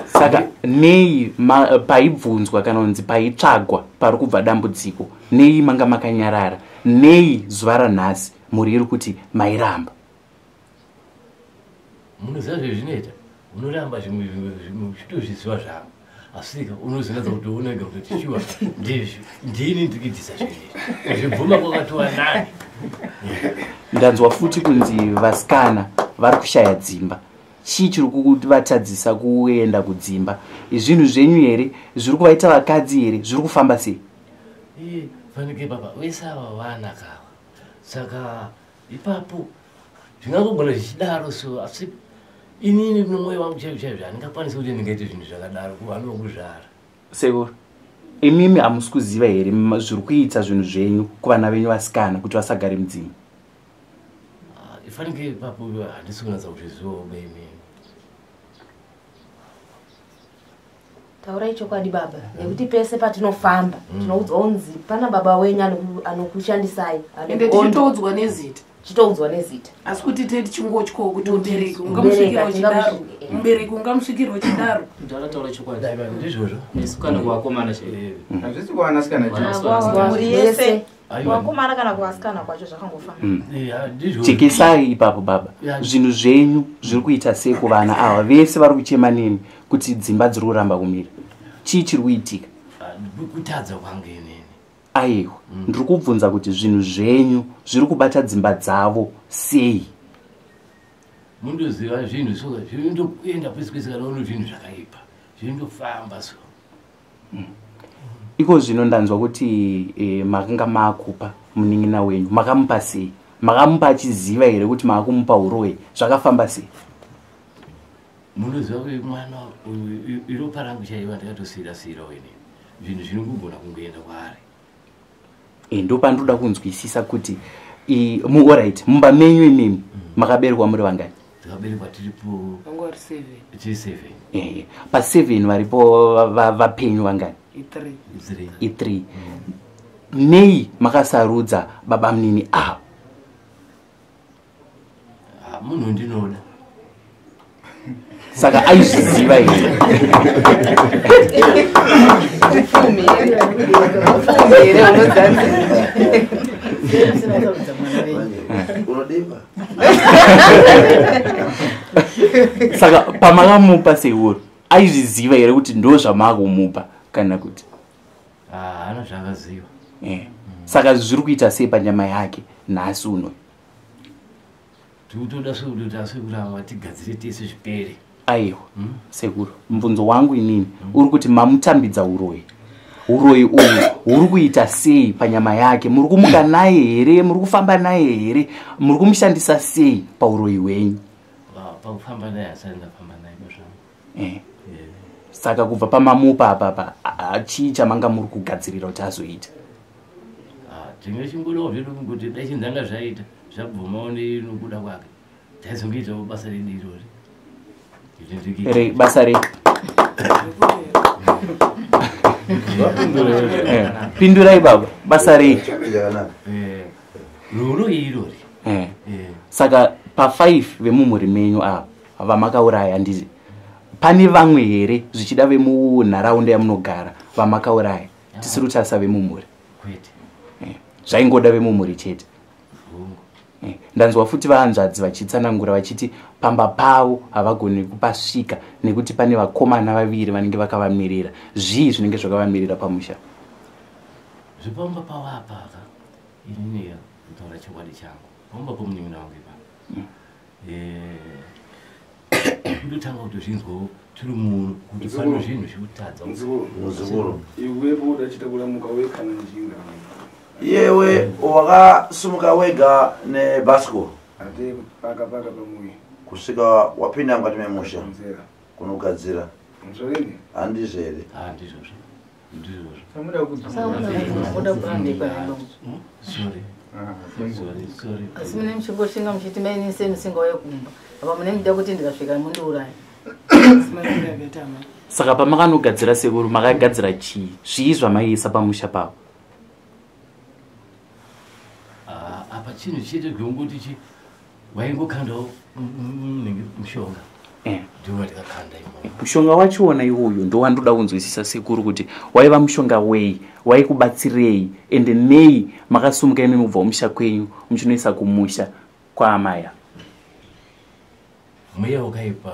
Saka nei paibvunzwa kana kunzi paitsvagwa pari kubva dambudziko, nei manga makanyarara, nei zuva ranhasi muri iri kuti mairamba? munoziva zvezvinoita, unoramba zvimwe chitozviziva zvangu asika unozinatsa kuti unenge kuti chiwa ndini ndikuitisa zvinezvi zvibvuma kwakatova nani. Ndanzwa futi kunzi vasikana vari kushaya dzimba. Chii chiri kuvatadzisa kuenda kudzimba? Zvinhu zvenyu here zviri kuvaita vakadzi here? Zviri kufamba sei? Fanike papa vese ava vanakawa, saka ipapo zvingangogona zvichidaro so, asi inini nomwoyo wangu chaizvo handingakwanisi kuti ndingaite zvinhu zvakadaro kuvanhu vokuzvara. Sekuru, imimi hamusi kuziva here zviri kuita zvinhu zvenyu kuvana venyu vasikana kuti vasagare mudzimba? Ifanike ipapo handisi kunatsa kuzvizivawo beimini. Taurai chokwadi baba, nekuti pese patinofamba tinoudzwa unzi pana baba wenyu anokushandisai, ende tichitoudzwa nezita. Chitoudzwa nezita. Asi kuti teti chingotyo kuti mubereki ungamusvikirwa chidaro. Mubereki ungamusvikirwa chidaro. Ndakataura chokwadi. Ndizvozvo. Nesikana kuvakomana chaivo. Hazvisi kuwanasikana Muri yese. Wakomana kana kuvasikana kwacho zvakangofana. Chekesai ipapo baba, zvinhu zvenyu zviri kuita sei kuvana ava vese vari kuchema nemi kuti dzimba dziri kuramba kumira? Chii chiri kuitika? Kutadza kwangu inini. Aiwa, ndiri kubvunza kuti zvinhu zvenyu zviri kubata dzimba dzavo sei? Mundoziva zvinhu so zvinondoenda pese pese kana uno zvinhu zvakaipa zvinondofamba so. Iko zvino ndanzwa kuti makanga maakupa munin'ina wenyu, makamupa sei? Makamupa achiziva here kuti maakumupa uroyi? Zvakafamba sei? Mundoziva kuti mwana iropa rangu chaiva ndakatosiyira-siyirawo inini, zvinhu zvinongogona kungoenda kwaari. Ndo pandoda kunzwisisa kuti alright, mumba menyu imimi makaberekwa muri vangani? Takaberekwa tiripo 7. Pa7 varipo vapenyu vangani? 3. Nei makasarudza baba munini avo? Munhu ndinoda. Saka aizviziva here? Saka pamakamupa seuro aizviziva here kuti ndo zvamaakuumupa kana kuti? Hana zvakaziva. Saka zviri kuita sei panyama yake nhasi uno? Tikutoda sekuti asekuramba tigadzire tese zvipere. Aiwa, sekuru, mbunzo wangu inini uri kuti mamutambidza uroyi. Uroyi uyu uri kuita sei panyama yake? Muri kumuka naye here? Muri kufamba naye here? Muri kumushandisa sei pauroyi hwenyu? Pakufamba naye asati ndafamba naye bozvangu. Saka kubva pamamupa apapa chii chamanga muri kugadzirira kuti azoita? Tinge chingodawo zvedu kuti dai chinzanga zvaita zvabvumawo nokuda kwake taizongoitawo basa redu irori. Basa re pindurai baba. basa rei roro irori saka pa5 vemumhuri menyu ava vamakauraya handiti pane vamwe here zvichida vemunharaunda yamunogara vamakauraya tisiri kutarisa vemumhuri zvaingoda vemumhuri chete ndanzwa futi vahanzvadzi vachitsanangura vachiti pamba pavo havagoni kupasvika nekuti pane vakomana vaviri vanenge vakavamirira zvii zvinenge zvakavamirira pamusha zvipamba pavo apaka inineya kutaura chokwadi changu pamba pomunyumina wangu ipa kutotanga kutozvinzwawo tiri munhu kuti pano zvinhu zvikutadza muzukuru iwepo udachita kulamuka wekana njinga yewe wakasumuka wega nebasco ate paka pamuyi kusvika wapinda mukati memusha kunogadzira handizvere asi mune muchingoshinga muchiti mainise musinga wekumba apa mune muda kuti ndikasvika mundiuraya saka pamakanogadzira sekuru makagadzira chii zvii zvamaiisa pamusha pavo apa chinhu chete gwengoti chi waingokandawo mushonga ndiwo ndikakanda imomo mushonga wachiona iwoyo ndowandoda kunzwisisa sekuru kuti waiva mushonga wei waikubatsirei ende nei makasumuka imi mubva musha kwenyu muchinoisa kumusha kwaamaya mweya wakaipa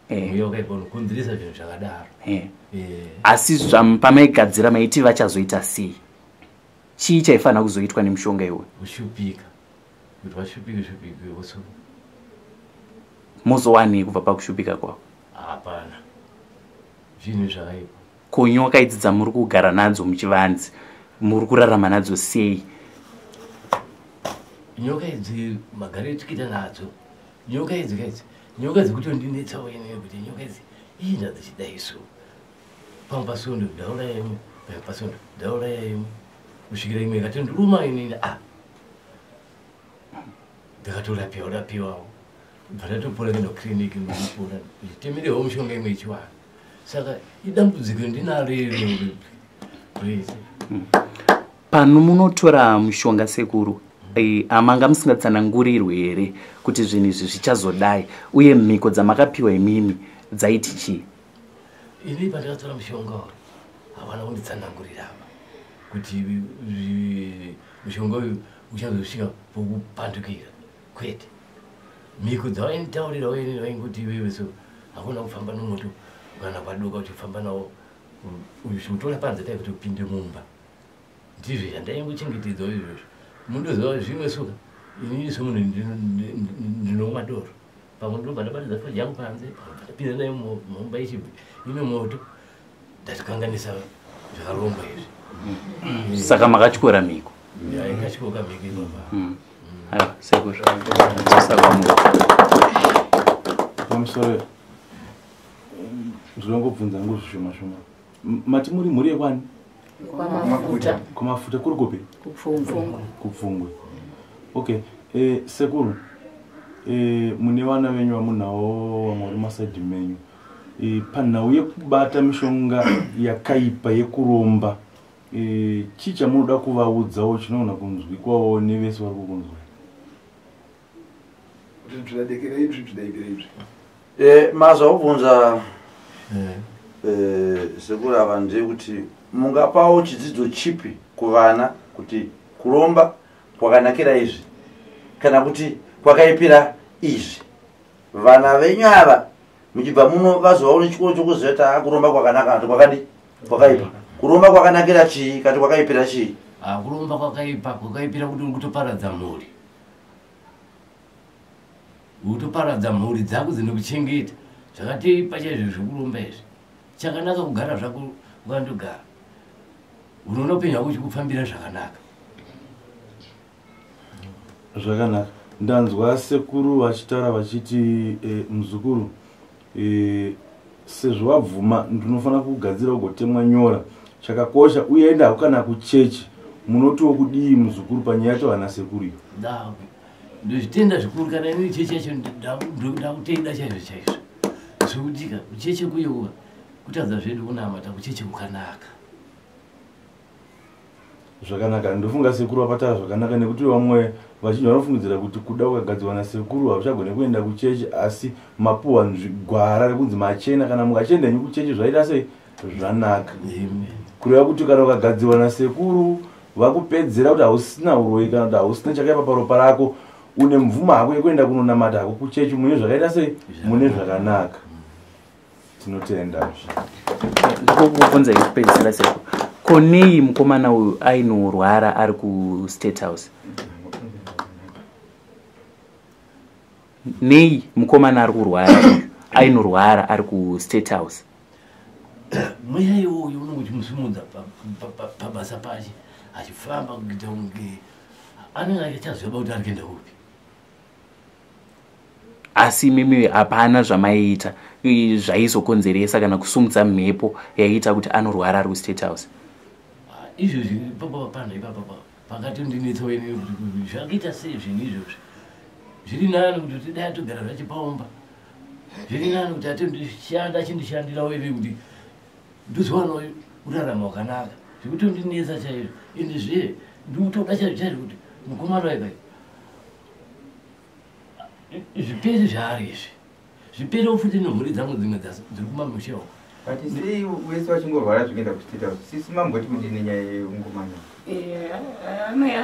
mweya wakaipa unokonzeresa zvinhu zvakadaro asi pamaigadzira maiti vachazoita sei chii chaifanira kuzoitwa nemushonga iwoyo kushupika kuti vashupike woso mozowanei kubva pakushupika kwavo hapana zvinhu zvakaipa ko nyoka idzi dzamuri kugara nadzo muchivanzi muri kurarama nadzo sei nyoka idzi magare tikita nadzo nyoka idzi kaidzi nyoka dzikutondinetsawo ine kuti nyoka idzi inda dzichidaiso pampasondo ndaura yemwe pampasondo ndaura yemwe kusvikira imwe ikatonduruma inini ndakatorapiwawo bvatatopora kuenda kukiriniki ndipora ichitemirewo mushonga imwe ichiwana saka idambudziko ndinaro iri please pano munotora mushonga sekuru amanga musingatsanangurirwe here kuti zvinhu izvi zvichazodai uye mhiko dzamakapiwa imimi dzaiti chii ini pandakatora mushonga havana kunditsanangurira kuti mushonga uyu uchazosvika pokupandukira kwete mhiko dzawainitaurirawo ini vaingoti iwewe so hakuna kufamba nomoto kana padoka kuti ufamba nawo utora panze tai kuti upinde mumba ndizvo zvandaingochengetedzawo izvozvo mundoziva zvimwe suka inini somunhu ndinomwa doro pamwe ndobva ndabatidza fridge yangu panze ndapinda nayo mumba ine moto ndatikanganisa zvakarongwa izvi saka makatyora mhiko ikatyoka mhiko ibaba sekuru pamusoro ndinongobvunza ngo zvishoma shoma mati muri mhuri yekwani kumafuta kuri kupi kupfungwe okay sekuru mune vana venyu vamunawo vamwe vari masaidhi menyu panhau yekubata mishonga yakaipa yekuromba chii chamunoda kuvaudzawo chinoona kunzwikwawo nevese vari kukunzwa mazvaubvunza sekuru ava ndekuti mungapawo chidzidzo chipi kuvana kuti kuromba kwakanakira izvi kana kuti kwakaipira izvi vana venyu ava muchibva muno vazovawo nechikoro chokuziva kuti kuromba kwakanaka kati kwakadi kwakaipa kuromba kwakanakira chii kati kwakaipira chii kuromba kwakaipira kuti uri kutoparadza mhuri utoparadza mhuri dzako dzinokuchengeta zvakateipa chaizvo zvekuromba izvi chakanaka kugara zvako ukandogara unoona upenyu hwako uchikufambira zvakanaka zvakanaka ndanzwa sekuru vachitaura vachiti muzukuru sezvo wabvuma ndinofanira kugadzira ugotemwa nyora chakakosha uye enda hakana kuchechi munotiwo kudii muzukuru panyaya yacho vana sekuru iyo ndozvitenda zvikuru kana ini chechi yacho ndakuteida chaizvo chaizvo zvekutika kucheche kuyewa kutadza zvedu kunamata kucheche kukanaka zvakanaka ndofunga sekuru vapatara zvakanaka nekuti vamwe vachinji vanofungidzira kuti kuda ukagadzirwa nasekuru hauchagone kuenda kuchechi asi mapuhwa gwara rekunzi machena kana mukachienda nyu kuchechi zvaita sei zvanaka kureva kuti kana ukagadzirwa nasekuru vakupedzera kuti hausina uroyi kana kuti hausina chakaipa paropa rako une mvuma hako yekuenda kunonamata hako kuchechi mune zvakaita sei mune zvakanaka tinotenda ndikokubvunza ikupedzisira sekuru konei mukomana uyu ainorwara ari kuState House nei mukomana ari kurwara ainorwara ari kuState House mweya iwoyo unenge uchimusimudza pabasa pache achifamba kuita kunge anenge achaziva kuti ari kuenda kupi asi mimi hapana zvamaiita zvaizokonzeresa kana kusumudza mhepo yaiita kuti anorwara ari kuState House izvozvi papapapanda ipapapa pakati ndinetsa wene kuti zvakaita sei zvinhu izvozvi zviri nani kuti dai togara zvachipaomba zviri nani kuti atendishanda achindishandira wene kuti ndoziwana urarama wakanaka zvekuti ndinetsa chaizvo ende zve ndikutoda chaizvo chaizvo kuti mukomana waikai zvipere zvaari izvi zvipere ufuti nemhuri dzangu dzimwe dziri kumamusha uko but sei wese wachingorwara zvikuenda kuState House sisi mamboti kudini nyaya yeungomanya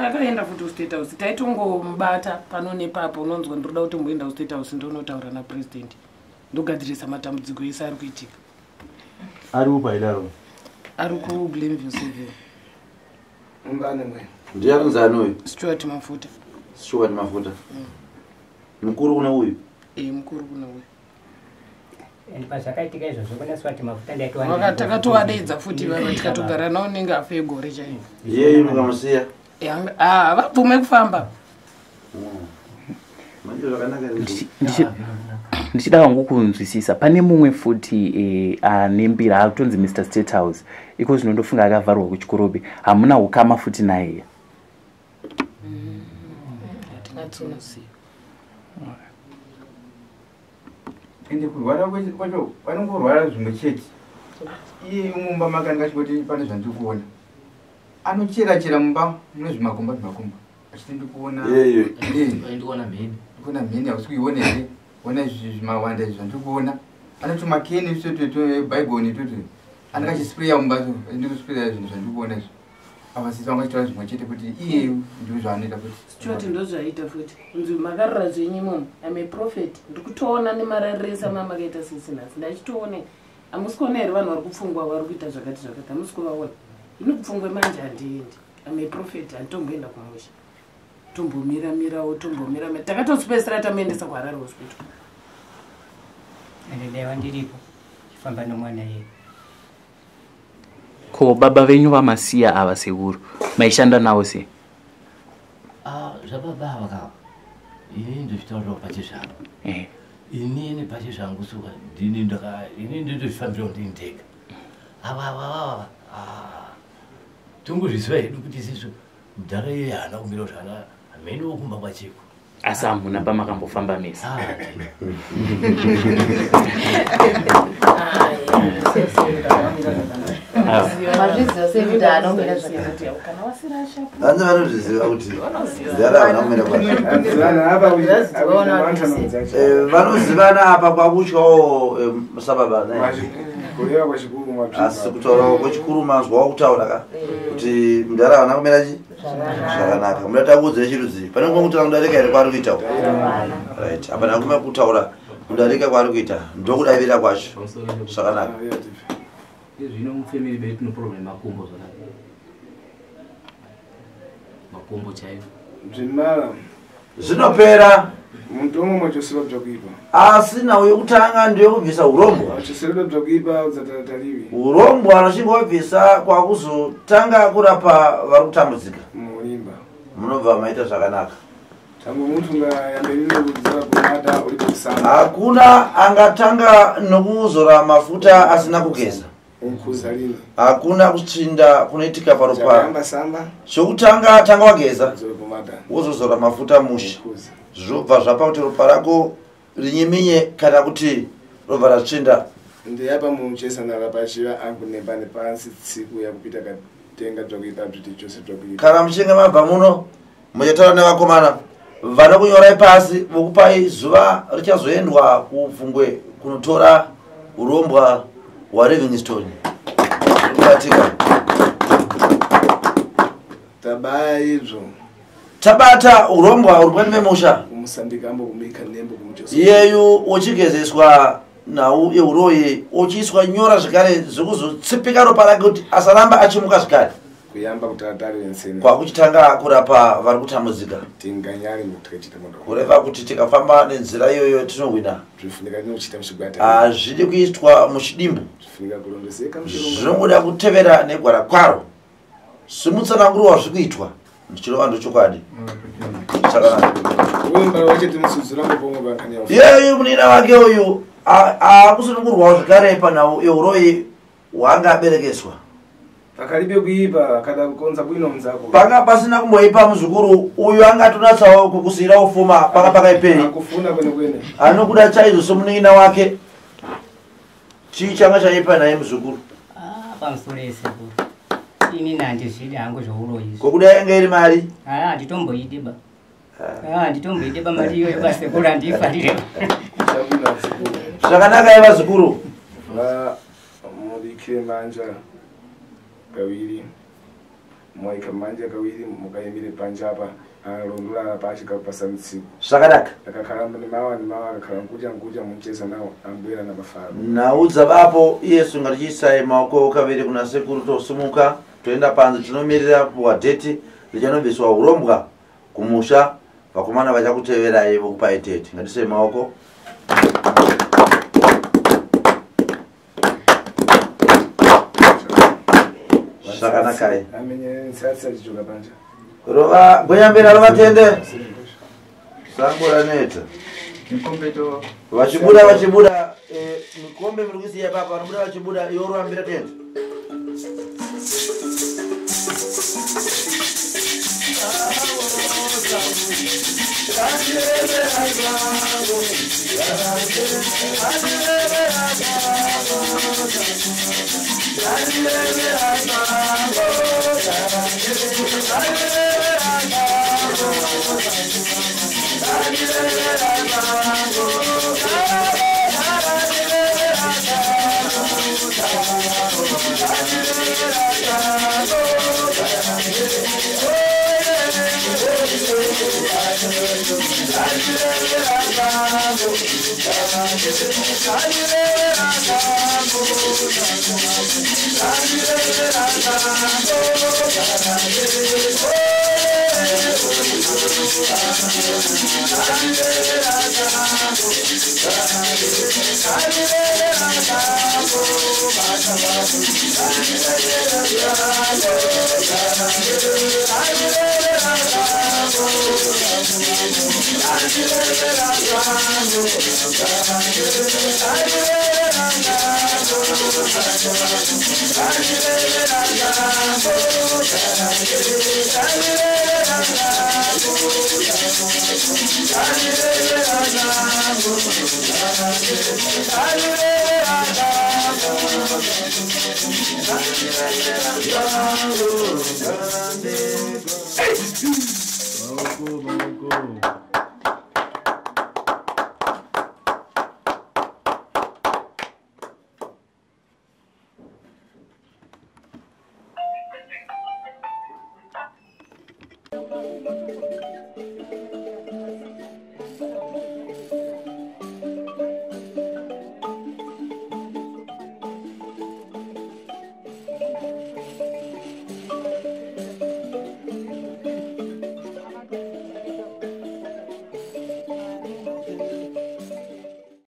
akaenda futi kuState House taitongomubata pano nepapo unonzwa ndinoda kuti mboenda kuState House ndonotaura napresident ndogadzirisa matambudziko ese ari kuitika ari upaidaro ari kuGlenview Seville ungane mwe ndiyakunzani uyu Stuart Mafuta Stuart Mafuta mukuru kuna uyu mukuru kuna uyu pazvakaitika izvozvo kuna Stuart Mafuta takatovadeidza futi vava tikatogara navo nenge afa egore chaizvo yeye mukamusiya vabvume kufamba ndichida wangu kunzwisisa pane mumwe futi anembira akutonzi Mr State House iko zvinondofunga akavharwa kuchikorobe hamuna ukama futi naye ende kurwara kwacho vanongorwara zvimwe chete iye mumba makanga achingoti pane zvandiri kuona anochera mumba mune zvimakomba achiti ndikuona ndikuona mheni hausi kuiona here ona zvimawanda izvi zvandiri kuona anoti makeni bhaibhoni toti anenge achispreya mumba ndikuspreya zvinhu zvandiri kuona izvi avasisi vanga achitaura zvimwe chete kuti iye ndizvo zvaanoita kuti Stuart ndozvaita futi unzi makarira zvenyu munhu ame prophet ndiri kutoona nemararirese amamakaita sesinasi ndachitoone hamusi kuona here vanhu vari kupfungwa vari kuita zvakati hamusi kuvaona ino kupfungwe manje handiendi ame prophet handitomboenda kumusha tombomiramirawo takatosipesira tamuendesa kuHarare hospital ndaiva ndiripo chifamba nomwana yedu ko baba venyu vamasiya ava sekuru maishanda navo sei zvababa ava kava ini ndozvitaurirawo pache zvangu inini pache zvangu suka ini ndotozvifambirawo ndini ndega ava tongozvisiva hedu kuti isisu mudhara iye haana kumirawo zvana hamene wokumba kwacheko asi hamuna pamakambofamba mese mazviziva sekuti anomira hanzi vanozviziva kuti zara haana vanozivana apa kwakutyawo sababa asi kutaurawo kwechikuru mazwawo kutaura ka kuti mudhara haana kumira chi zvakanaka mudatakudze chirudzivi pane kumwe kutaura mudarika here kwaari kuitawo right hapana kumwe kutaura mudarika kwaari kuita ndokudavira kwacho zvakanaka zvino mufamily bedu tino problem makumbo zvakadai makumbo chaivo zvimala zvinopera muntu umwe mwachosiva bvakuipa asi nawo yekutanga ndeyekubvisa urombo achisiruda bvakuipa udzatataliwi urombo anochingobvisa kwakuzotanga kurapa vari kutambudzika murimba munobva maita zvakanaka tangu muntu ngayamberinekudzira kumata uri kusamba hakuna angatanga nokuzora mafuta asina kugeza ukuzalini hakuna kutsvinda kunoitika paropa samba chokutanga tanga wageza zokumata wozozora mafuta musha zvobva zvapa kuti ropa rako rinyeminye kana kuti robva ratsvinda ndiyapa muchesanara pachiva angu nepane pansi tsiku yakupita tenga dzokuita kuti chose dzokuita kana muchinge mabva muno muchataura nevakomana vana kunyorai pasi vokupai zuva richazoendwa kubvungwe kunotora urombwa hwaLivingstone kubatika tabaya izvo tabata urombwa uri pani memusha kumusandikambo kumika nembo kumujosa iyeyu uchigezeswa nhau euroyi uchiiswa nyora zvekare zvekuzotsipika ropa rake kuti asaramba achimuka zvekare kuyamba kutaratari wenseni kwakuchitanga kurapa vari kutambudzika tinganyari mutakachita modo kureva kuti tikafamba nenzira iyoyo tinowina zvifunika tinochita muchigwata hazvidi kuitwa muchidimbu zvifunika kurondezeka muchirongwa zvinoda kutevera negwara kwaro simutsananguro wazviri kuitwa ndichirova ndochokwadi iyeyu munina wake uyu akusunungurwawo zvekare panhau euroyi hwanga aberekeswa akalibe kuipa akada kukonza bwino mzako panga pasina kumboipa muzukuru uyu anga atonatsawo kukusiyira ufuma panga pakaiperi akufuna kwene kwene anokuda chaizvo somunina wake chii changa chaipa naye muzukuru pamusorese ini nandizvidi hangu zvouroizvo kokuda yanga iri mari handitomboideba handitomboideba mari iyoyo basekuru handiifarire zvakanaka iva zukuru mubikire manja kaviri mwaika manja kaviri mukaimire panja apa alondula pachika pasamutsiku zvakanaka akakaramba nemawa akakara nkuja mucheza nawo ambwera nabafaro nhau dzavapo iyesu ngatichiisai maoko kaviri kuna sekuru tosumuka toenda panze tinomirira wadheti richanobviswa urombwa kumusha vakomana vachakuteverai vokupai tete ngatisei maoko zvakanakai rova goyambira rovatende sango raneta vachibuda mikombe muri kusiya papa vanobuda vachibuda iwo rovambira tende